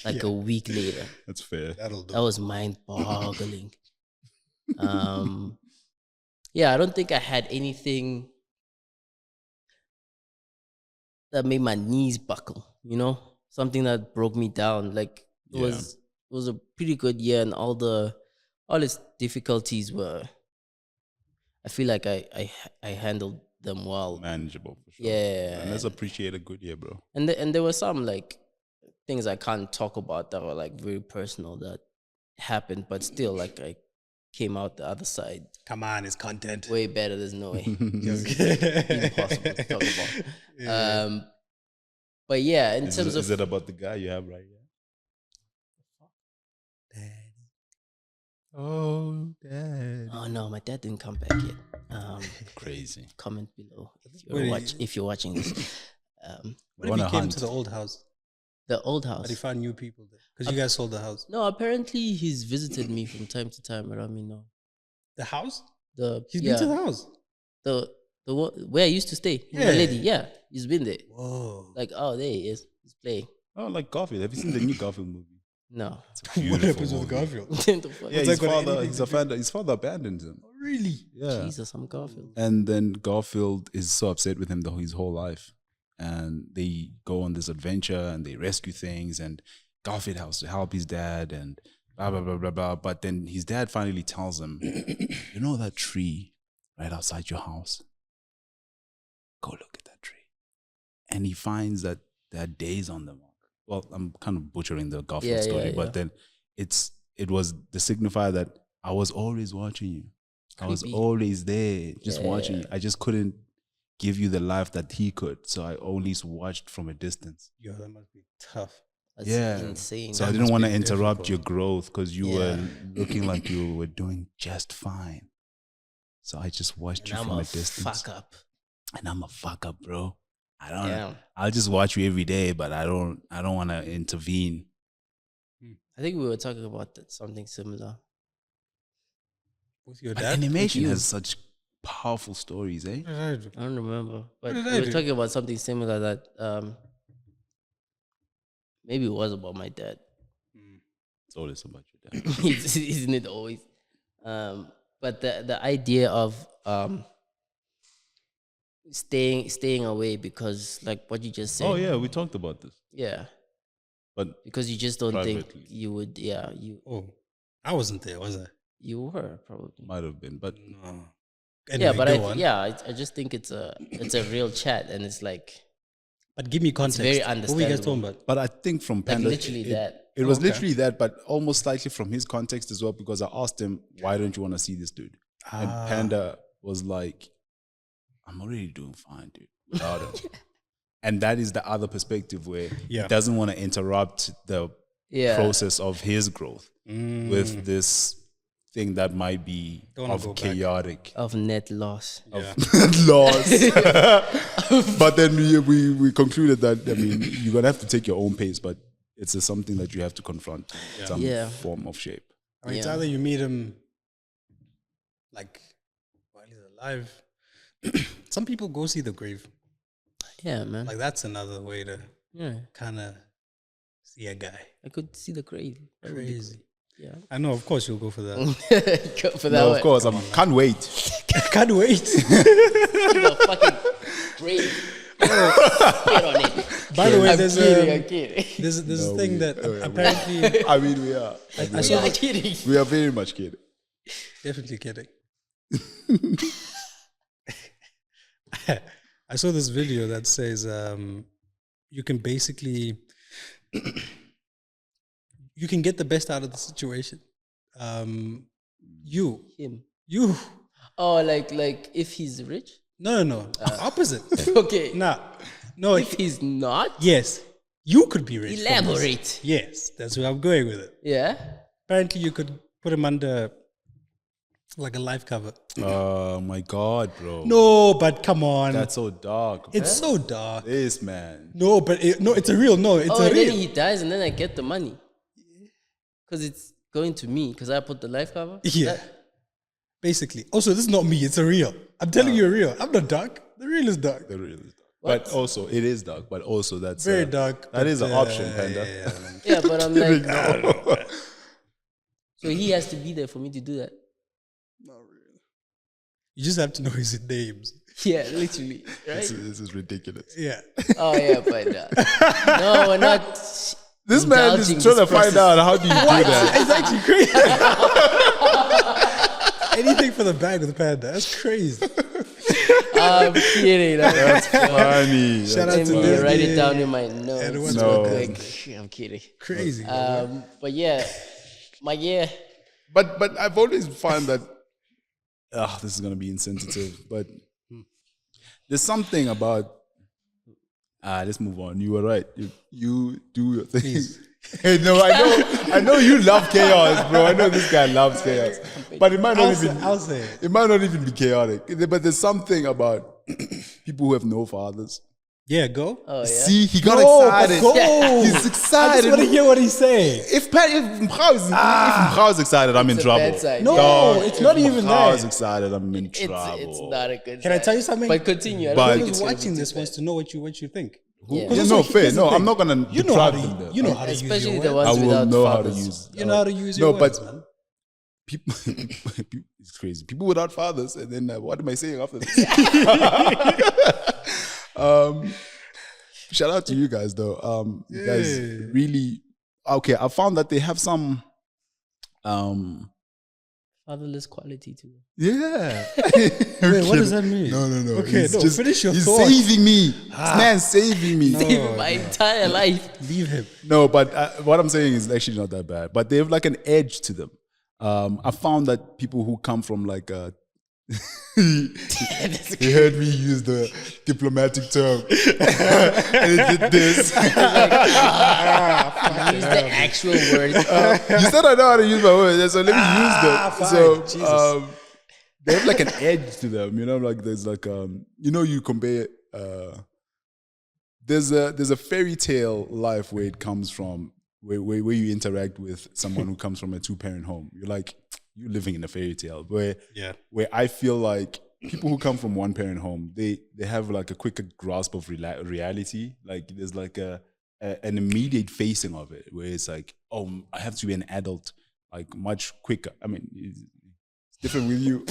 like a week later. That's fair. That'll do. That was mind-boggling. Yeah, I don't think I had anything that made my knees buckle, you know? Something that broke me down. Like it was a pretty good year, and all its difficulties were, I feel like I handled them well. Manageable for sure. Yeah. And let's appreciate a good year, bro. And there were some like things I can't talk about that were like very personal that happened, but still like I came out the other side Come on, it's content. way better. There's no way. Okay. Impossible to talk about. But yeah, in terms Is of it about the guy you have right here? Oh, Dad. oh no, my dad didn't come back yet. Crazy. Comment below if Wait, if you're watching this. What if Wanna he came hunt. to the old house, The old but house. he found new people there? Because you guys sold the house. No, apparently he's visited me from time to time. I don't know. The house? He's been to the house. Where I used to stay. Yeah. My lady, yeah, he's been there. Whoa. Like, oh, there he is. He's playing. Oh, like Garfield. Have you seen the new Garfield movie? No. What happens with Garfield? What the fuck? Yeah, What's that got anything his father abandoned him. Oh, really? Yeah. Jesus, I'm Garfield. And then Garfield is so upset with him his whole life. And they go on this adventure and they rescue things. And Garfield has to help his dad and blah, blah, blah, blah, blah. But then his dad finally tells him, you know that tree right outside your house? Go look at that tree. And he finds that there are days on the mark. Well, I'm kind of butchering the Garfield story, but then it was the signifier that I was always watching you. I was always there, just watching you. I just couldn't give you the life that he could, so I only watched from a distance. Yo, that must be tough. That's insane. So I didn't want to interrupt your growth because you were looking like you were doing just fine. So I just watched you from a distance. Fuck up. And I'm a fuck up, bro. I'll just watch you every day, but I don't want to intervene. I think we were talking about something similar. With your But dad? animation has such powerful stories, eh? I don't remember, but did we I were do? talking about something similar that maybe it was about my dad. It's always about your dad. Isn't it always? But the idea of staying away because, like what you just said. Oh yeah, we talked about this. Yeah, but because you just don't think privately. you would. Yeah, you I wasn't there, was I? you were probably. Might have been, but No. Yeah, Anyway, but go on. I just think it's a real chat, and it's like But give me context. very What were you guys talking understandable. about? I think from like Panda, literally that. It was Okay. literally that, but almost slightly from his context as well, because I asked him, why don't you want to see this dude? And Panda was like, I'm already doing fine, dude, without him. And that is the other perspective where he doesn't want to interrupt the process of his growth with this thing that might be of chaotic. Of net loss. Loss. But then we concluded that, I mean, you're going to have to take your own pace, but it's something that you have to confront in some form of shape. I mean, it's either you meet him like while he's alive. Some people go see the grave. Yeah, man. Like that's another way to kind of see a guy. I could see the grave. That would be Crazy. great. Yeah. I know, of course, you'll go for that. Go for that No, one. of course, I can't wait. Can't wait. The fucking grave. Get on it. By the way, I'm there's kidding. there's this thing that apparently I mean, we are. I'm kidding. We are very much kidding. definitely kidding. I saw this video that says you can basically you can get the best out of the situation. Him. You. Oh, like if he's rich? No. Opposite. Okay. No. If he's not? Yes. You could be rich. from this. Elaborate. Yes, that's where I'm going with it. Yeah. Apparently, you could put him under like a life cover. Oh my God, bro. No, but come on. That's so dark. It's so dark. This man. No, but it's a real. No, it's Oh, a and then real. he dies, and then I get the money. Because it's going to me, because I put the life cover. Yeah. Basically. Also, this is not me. It's a real. I'm telling you a real. I'm not dark. The real is dark. The real is dark. But also, it is dark. But also, that's Very dark. That is an option, Panda. Yeah, but I'm like, so he has to be there for me to do that. You just have to know his names. Yeah, literally, right? This is ridiculous. Yeah. Oh yeah, but no, we're not. This man is trying to find out how do you do that. It's actually crazy. Anything for the bag with the Panda. That's crazy. I'm kidding. That's funny. Shout Let out to me Disney. write it down in my notes. Everyone's No. got Quick. Disney. I'm kidding. Crazy. But yeah, But I've always found that this is gonna be insensitive, but there's something about let's move on. You were right. You do your thing. Hey, no, I know you love chaos, bro. I know this guy loves chaos. But it might not I'll say it. It might not even be chaotic. But there's something about people who have no fathers Yeah, go. Oh yeah. See, he got No, excited. but go. He's I excited. just want to hear what he's saying. If Mkhaw's excited, I'm in It's a trouble. bad sign. No, Dog, it's not if even Mkhaw's that. excited, I'm in trouble. It's not a good. Can I sign. tell you something? But continue. I don't But- think Whoever's it's gonna be watching too this bad. wants to know what you think. Yeah. Because No, also, fair. here's the No, I'm thing. not gonna You know how deprive to, them. Though. you know how to use Especially your the words. I ones will without know how to fathers. use. You know how to use your No, words, but man. people, it's crazy. People without fathers, and then what am I saying after this? Shout out to you guys, though. You guys really okay. I found that they have some. Fatherless quality too. Yeah. Wait, what does that mean? No. Okay, He's no, finish your he's thoughts. saving me. This man's saving me. Saving my entire life. Leave him. No, but what I'm saying is actually not that bad. But they have like an edge to them. I found that people who come from like a he heard me use the diplomatic term, and it did this. Use the actual word. You said I know how to use my words, so let me use them. fine. So Jesus. they have like an edge to them, you know. Like there's like you compare. There's a fairy tale life where it comes from, where you interact with someone who comes from a 2-parent home. You're like, you're living in a fairy tale. Where I feel like people who come from 1-parent home, they have like a quicker grasp of reality. Like there's like an immediate facing of it, where it's like, oh, I have to be an adult like much quicker. I mean, it's different with you.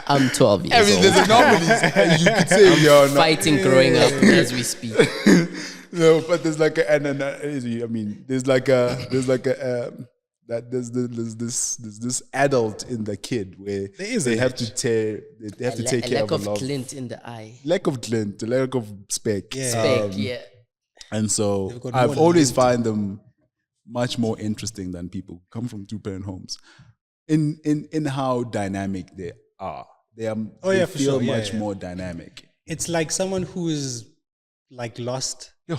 I'm 12 years I mean, old. there's anomalies. You could say you're not. Fighting growing up as we speak. No, but there's like there's this adult in the kid where they have to take care lack of a of lot. glint in the eye. Lack of glint, lack of spec. Spec, yeah. And so They've got I've more always lint. find them much more interesting than people who come from 2-parent homes. In how dynamic they are. They for feel sure. Yeah, much yeah. more dynamic. It's like someone who is like lost a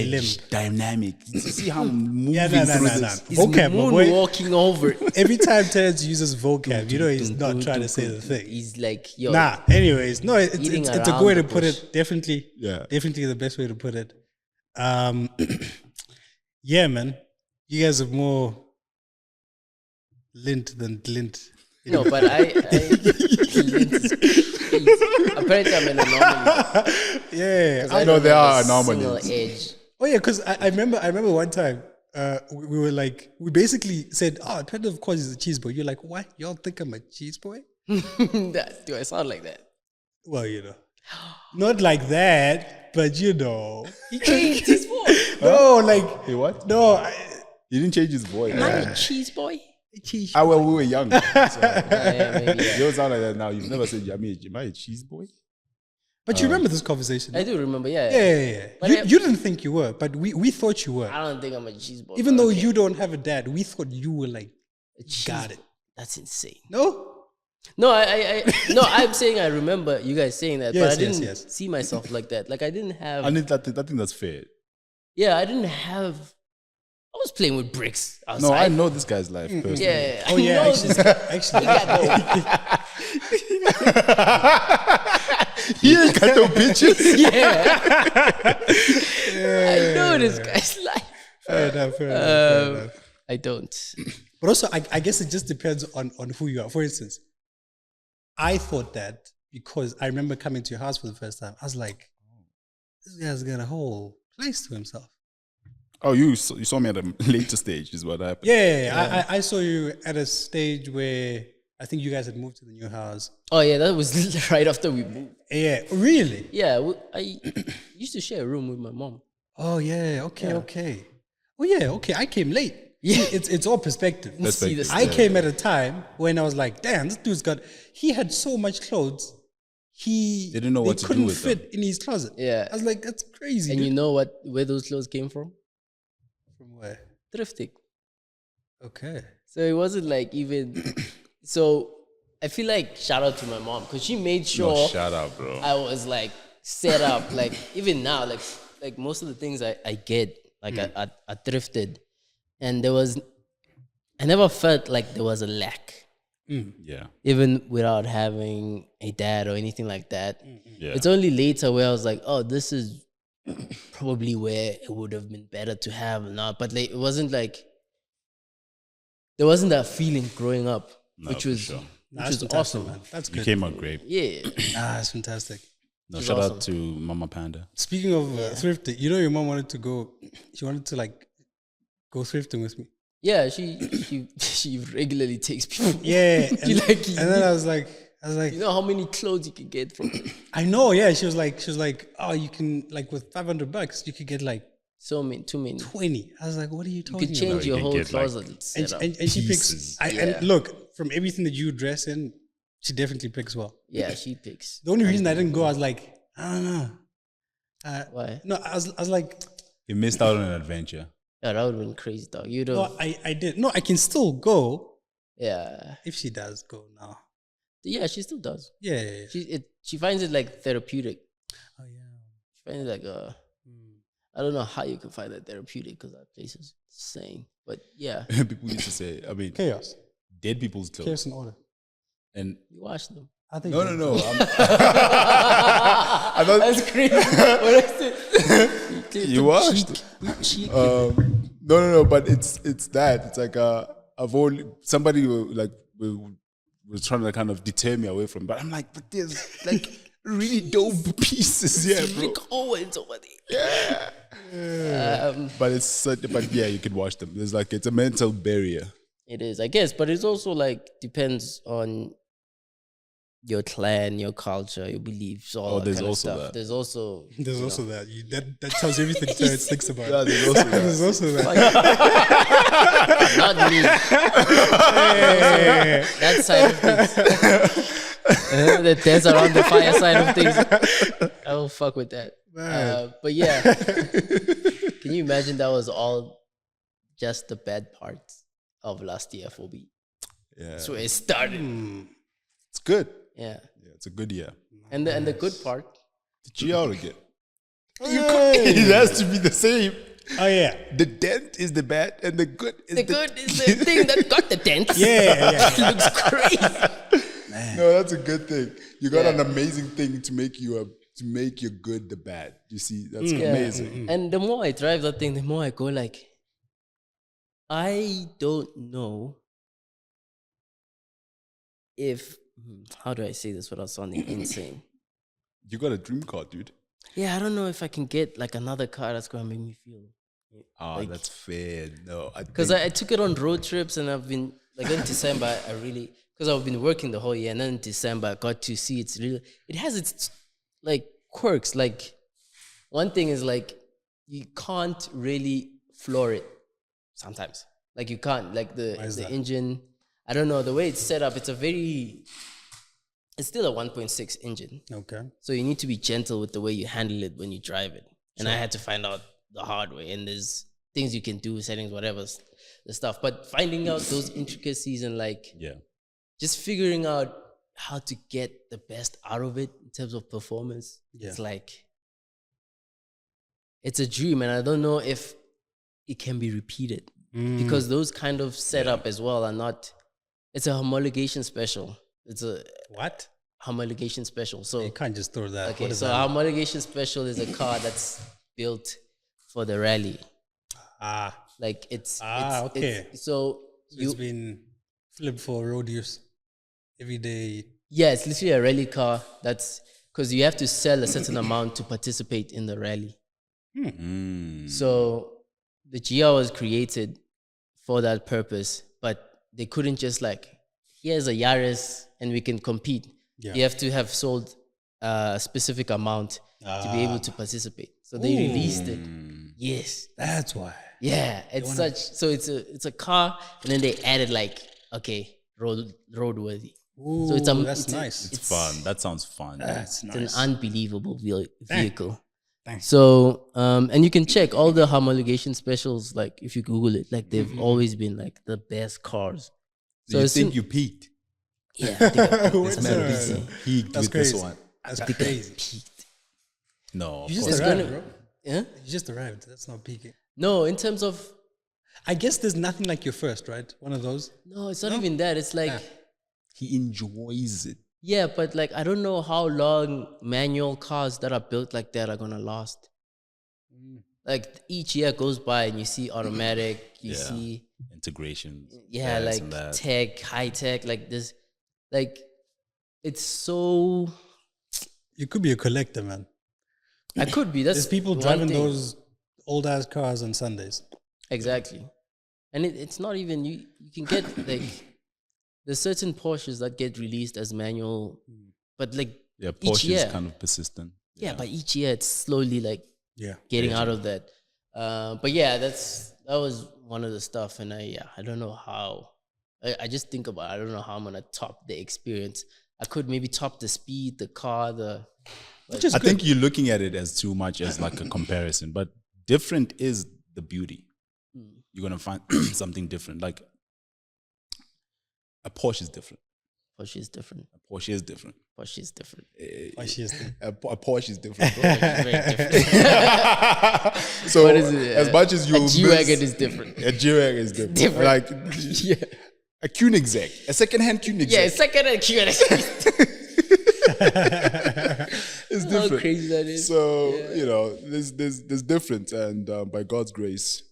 limb. Edge, dynamic. You see how I'm moving No. through this. He's Vocab, my boy. moonwalking over. Every time Terrence uses vocab, you know he's not trying to say the thing. He's like, yo. Nah. Anyways, no, it's Eating a good around way to the put bush. it. Definitely, Yeah. definitely the best way to put it. Yeah, man, you guys have more lint than glint. No, but I glint is crazy. Apparently I'm an anomaly. Yeah. I know don't there have are a single anomalies. edge. Oh yeah, because I remember one time we were like, we basically said, oh, Pedro of course is a cheese boy. You're like, what? Y'all think I'm a cheese boy? Do I sound like that? Well, you know, not like that, but you know, He changed his voice. no, like Hey, what? no, He didn't change his voice. Am I a cheese boy? cheese. Well, we were young. So. Yeah, maybe, yeah. You don't sound like that now. You've never said, am I a cheese boy? But you remember this conversation? I do remember, yeah. Yeah. But You didn't think you were, but we thought you were. I don't think I'm a cheese boy. Even but though okay. you don't have a dad, we thought you were like, A cheese got it. boy. That's insane. No? No, no, I'm saying I remember you guys saying that, but I Yes, didn't yes. see myself like that. Like I didn't have. I think that's fair. Yeah, I didn't have. I was playing with bricks outside. No, I know this guy's life personally. Yeah. Oh I yeah, know this actually, He ain't got no pictures. I know this guy's life. fair enough. I don't. But also, I guess it just depends on who you are. For instance, I thought that because I remember coming to your house for the first time, I was like, this guy's got a whole place to himself. Oh, you saw me at a later stage, is what happened. Yeah. I saw you at a stage where I think you guys had moved to the new house. Oh yeah, that was right after we moved. Yeah, really? Yeah, I used to share a room with my mom. Oh yeah, okay. Oh yeah, okay. I came late. Yeah. It's all perspective. See this. I came at a time when I was like, damn, this dude's he had so much clothes. They didn't know what to do couldn't with fit in his closet. Yeah. I was like, that's crazy. And dude. you know where those clothes came from? From where? Thrifting. Okay. So it wasn't like even. So I feel like shout out to my mom because she made sure No, shut up, bro. I was like set up. Like even now, like most of the things I get, like I thrifted, and I never felt like there was a lack. Yeah. even without having a dad or anything like that. Yeah. It's only later where I was like, oh, this is probably where it would have been better to have not. But like, it wasn't like there wasn't that feeling growing up, which for was sure. which was fantastic, awesome. man. That's You good. came out great. Yeah, That's fantastic. No, She's shout awesome. out to Mama Panda. Speaking of thrifting, you know your mom wanted to go. She wanted to like go thrifting with me. yeah. She regularly takes people. Yeah, She like, and then I was like, you know how many clothes you can get from it? I know. Yeah, she was like, oh, you can like with $500, you could get like So many, too many. 20. I was like, what are you You talking could about? change you your can whole get, like, closet And, setup. and she Pieces. picks. Yeah. And look, from everything that you dress in, she definitely picks well. Yeah, she picks. The only reason I didn't go, I was like, I don't know. Why? No, I was like, You missed out on an adventure. Yeah, that would have been crazy, dog. You'd have, no, I did. No, I can still go yeah, if she does go now. yeah. She still does. Yeah, yeah, yeah. She finds it like therapeutic. Oh yeah. She finds it like I don't know how you can find that therapeutic because that place is insane. But yeah, People used to say, I mean, Chaos. dead people's clothes. Chaos and order. And you watch them. I think. no. I That's crazy. What is it? You watched? No. But it's that. It's like I've only somebody was trying to kind of deter me away from. But I'm like, but there's like really dope pieces here, bro. Rick Owens over there. Yeah. But yeah, you can watch them. There's like it's a mental barrier. It is, I guess, but it's also like depends on your clan, your culture, your beliefs, all that there's kind of also stuff. that. There's also There's also that. That tells you everything Terrence thinks about. Yeah, there's also that. There's also that. not me. That side of things. The dance around the fire side of things. I will fuck with that. But yeah, can you imagine that was all just the bad parts of last year for me? Yeah, That's where it started. it's good. Yeah, Yeah, it's a good year. and the good part. The GR again. It has to be the same. Oh yeah. The dent is the bad, and the good is The good is the thing that got the dents. Yeah. It looks crazy. No, that's a good thing. You got Yeah. an amazing thing to make you good the bad. You see, that's amazing. And the more I drive that thing, the more I go like, I don't know if, how do I say this without sounding insane? You got a dream car, dude. Yeah, I don't know if I can get like another car that's going to make me feel. Ah, Like- that's fair. No, Because I took it on road trips and I've been, like in December, because I've been working the whole year, and then in December I got to see it has its like quirks. Like one thing is like you can't really floor it sometimes. Like you can't, like the that? engine, I don't know, the way it's set up, it's still a 1.6 engine. Okay. So you need to be gentle with the way you handle it when you drive it. And I had to find out the hard way. And there's things you can do, settings, whatever, the stuff. But finding out those intricacies and like yeah. just figuring out how to get the best out of it in terms of performance. Yeah. It's like, it's a dream. And I don't know if it can be repeated because those kind of setup as well are not, it's a homologation special. It's a What? homologation special. So You can't just throw that. okay, What is so that? homologation special is a car that's built for the rally. Like it's okay. so It's been flipped for road use every day. yeah, it's literally a rally car. That's because you have to sell a certain amount to participate in the rally. So the GR was created for that purpose, but they couldn't just like, here's a Yaris and we can compete. Yeah. You have to have sold a specific amount to be able to participate. So they released it. Yes. That's why. Yeah. It's it's a car, and then they added like, okay, roadworthy. Ooh, So that's nice. It's fun. That sounds fun. That's It's nice. an unbelievable vehicle. Thanks. So, and you can check all the homologation specials. Like if you Google it, like they've always been like the best cars. So you as think soon- you peaked? Yeah, I think I peaked. What's It's meant to be that? seen. Peaked That's with crazy. this one. That's I think I crazy. peaked. No, of You course. just It's arrived, gonna- bro. Yeah. You just arrived. That's not peaking. No, in terms of I guess there's nothing like your first, right? One of those. no, it's not even that. It's like He enjoys it. Yeah, but like I don't know how long manual cars that are built like that are gonna last. Like each year goes by and you see automatic, you see integrations. like tech, high tech, like this, like it's so. You could be a collector, man. I could be. That's There's people one driving thing. those old ass cars on Sundays. Exactly, and it's not even you. You can get like there's certain Porsches that get released as manual, but like Porsche each year, is kind of persistent. yeah, but each year it's slowly like Yeah, getting out of that. But yeah, that was one of the stuff, and I don't know how. I just think about it. I don't know how I'm gonna top the experience. I could maybe top the speed, the car, I think you're looking at it as too much as like a comparison, but different is the beauty. You're gonna find something different. Like a Porsche is different. Porsche is different. A Porsche is different. Porsche is different. A Porsche is different. Bro. Very different. So What is it? as much as you A G-Wagon is different. A G-Wagon is different. Like a Koenigsegg, a second-hand Koenigsegg. Yeah, second-hand Koenigsegg. It's different. How crazy that is. So there's difference, and by God's grace,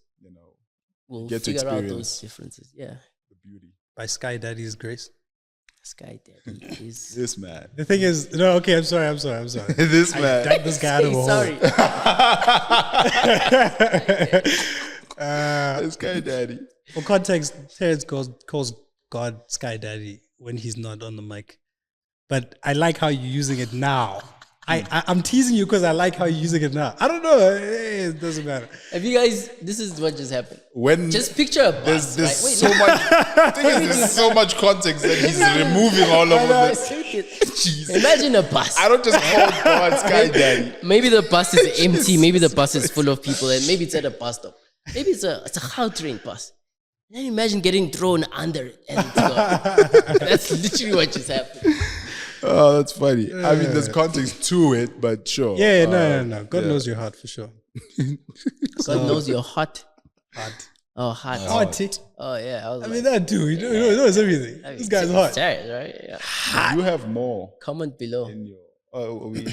we'll get to figure out experience those differences. Yeah. the beauty. by Sky Daddy's grace. Sky Daddy is. This man. The thing is, no, okay, I'm sorry. This I man. dug this guy out of a hole. Sorry. This guy, daddy. For context, Terrence calls God Sky Daddy when he's not on the mic. But I like how you're using it now. I'm teasing you because I like how you're using it now. I don't know. It doesn't matter. Have you guys? This is what just happened. When Just picture a bus. there's right? Wait, so no. much. The thing is, there's so much context that he's removing all of this. Jeez. Imagine a bus. I don't just call God Sky Daddy. Maybe the bus is empty. Maybe the bus is full of people, and maybe it's at a bus stop. Maybe it's a Gautrain bus. And then imagine getting thrown under it. And it's gone. That's literally what just happened. Oh, that's funny. I mean, there's context to it, but sure. Yeah, no. God knows your heart for sure. God knows you're hot. Hot. Oh, hot. Hot. Oh, yeah. I mean, that dude, he knows everything. I mean, This guy's hot. Serious, right? Yeah. You have more Comment below. in your. Oh, are we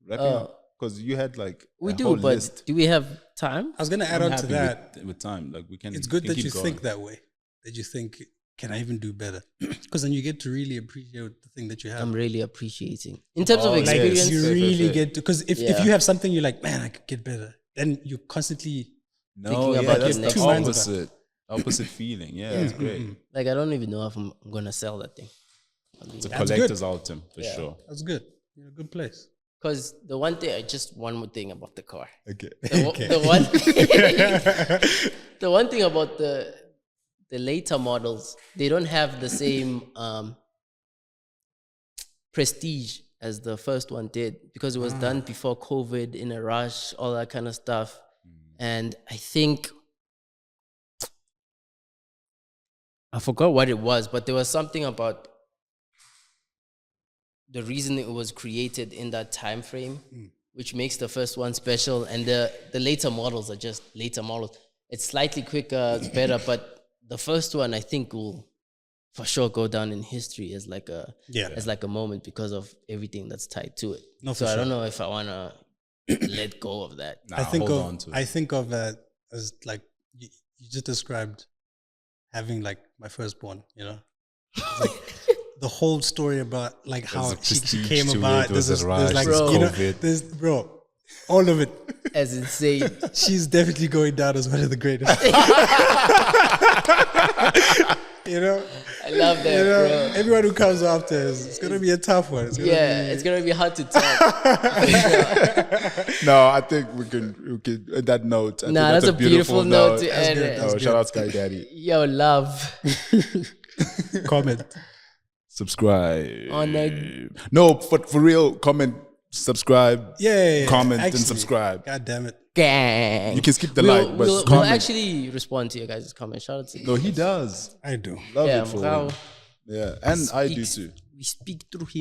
wrapping up? Because you had like We a do, whole but list. do we have time? I was going to add I'm on to happy that. with time. Like we can. It's good we that can you keep going. think that way. That you think, can I even do better? Because then you get to really appreciate the thing that you have. I'm really appreciating. In terms of Oh, like, Like experience, you Fair, really fair. get to, because if Yeah. you have something you're like, man, I could get better, then you constantly No, thinking yeah, about that's your the next move. opposite feeling. Yeah, it's great. like I don't even know if I'm going to sell that thing. It's a That's collector's item for Yeah. sure. That's good. You're in a good place. Because the one thing, just one more thing about the car. Okay. The one thing about the later models, they don't have the same prestige as the first one did because it was done before COVID, in a rush, all that kind of stuff. And I think I forgot what it was, but there was something about the reason it was created in that time frame, which makes the first one special. And the later models are just later models. It's slightly quicker, it's better, but the first one I think will for sure go down in history as like a moment because of everything that's tied to it. No, so for I don't sure. know if I want to let go of that. Nah, I think hold of on to it. I think of that as like you just described having like my firstborn, you know? It's like the whole story about like how There's a she prestige came to about. it, there was There's a rush, like, there's you know, COVID. there's all of it. As insane. She's definitely going down as one of the greatest. You know? I love that, You know, bro. everyone who comes after it's gonna be a tough one. It's gonna It's gonna be hard to tell. No, I think we can on that note. I think Nah, that's a beautiful note to end it. Oh, shout out Sky Daddy. Yo, love. comment. Subscribe. On the No, for real, comment, subscribe, Yeah. comment, and Actually, subscribe. God damn it. gang. You can skip the like, but we'll comment. actually respond to your guys' comments. Shout out to No, he does. I do. Love yeah, it for Mrao. him. Yeah, and I do too. We speak through him.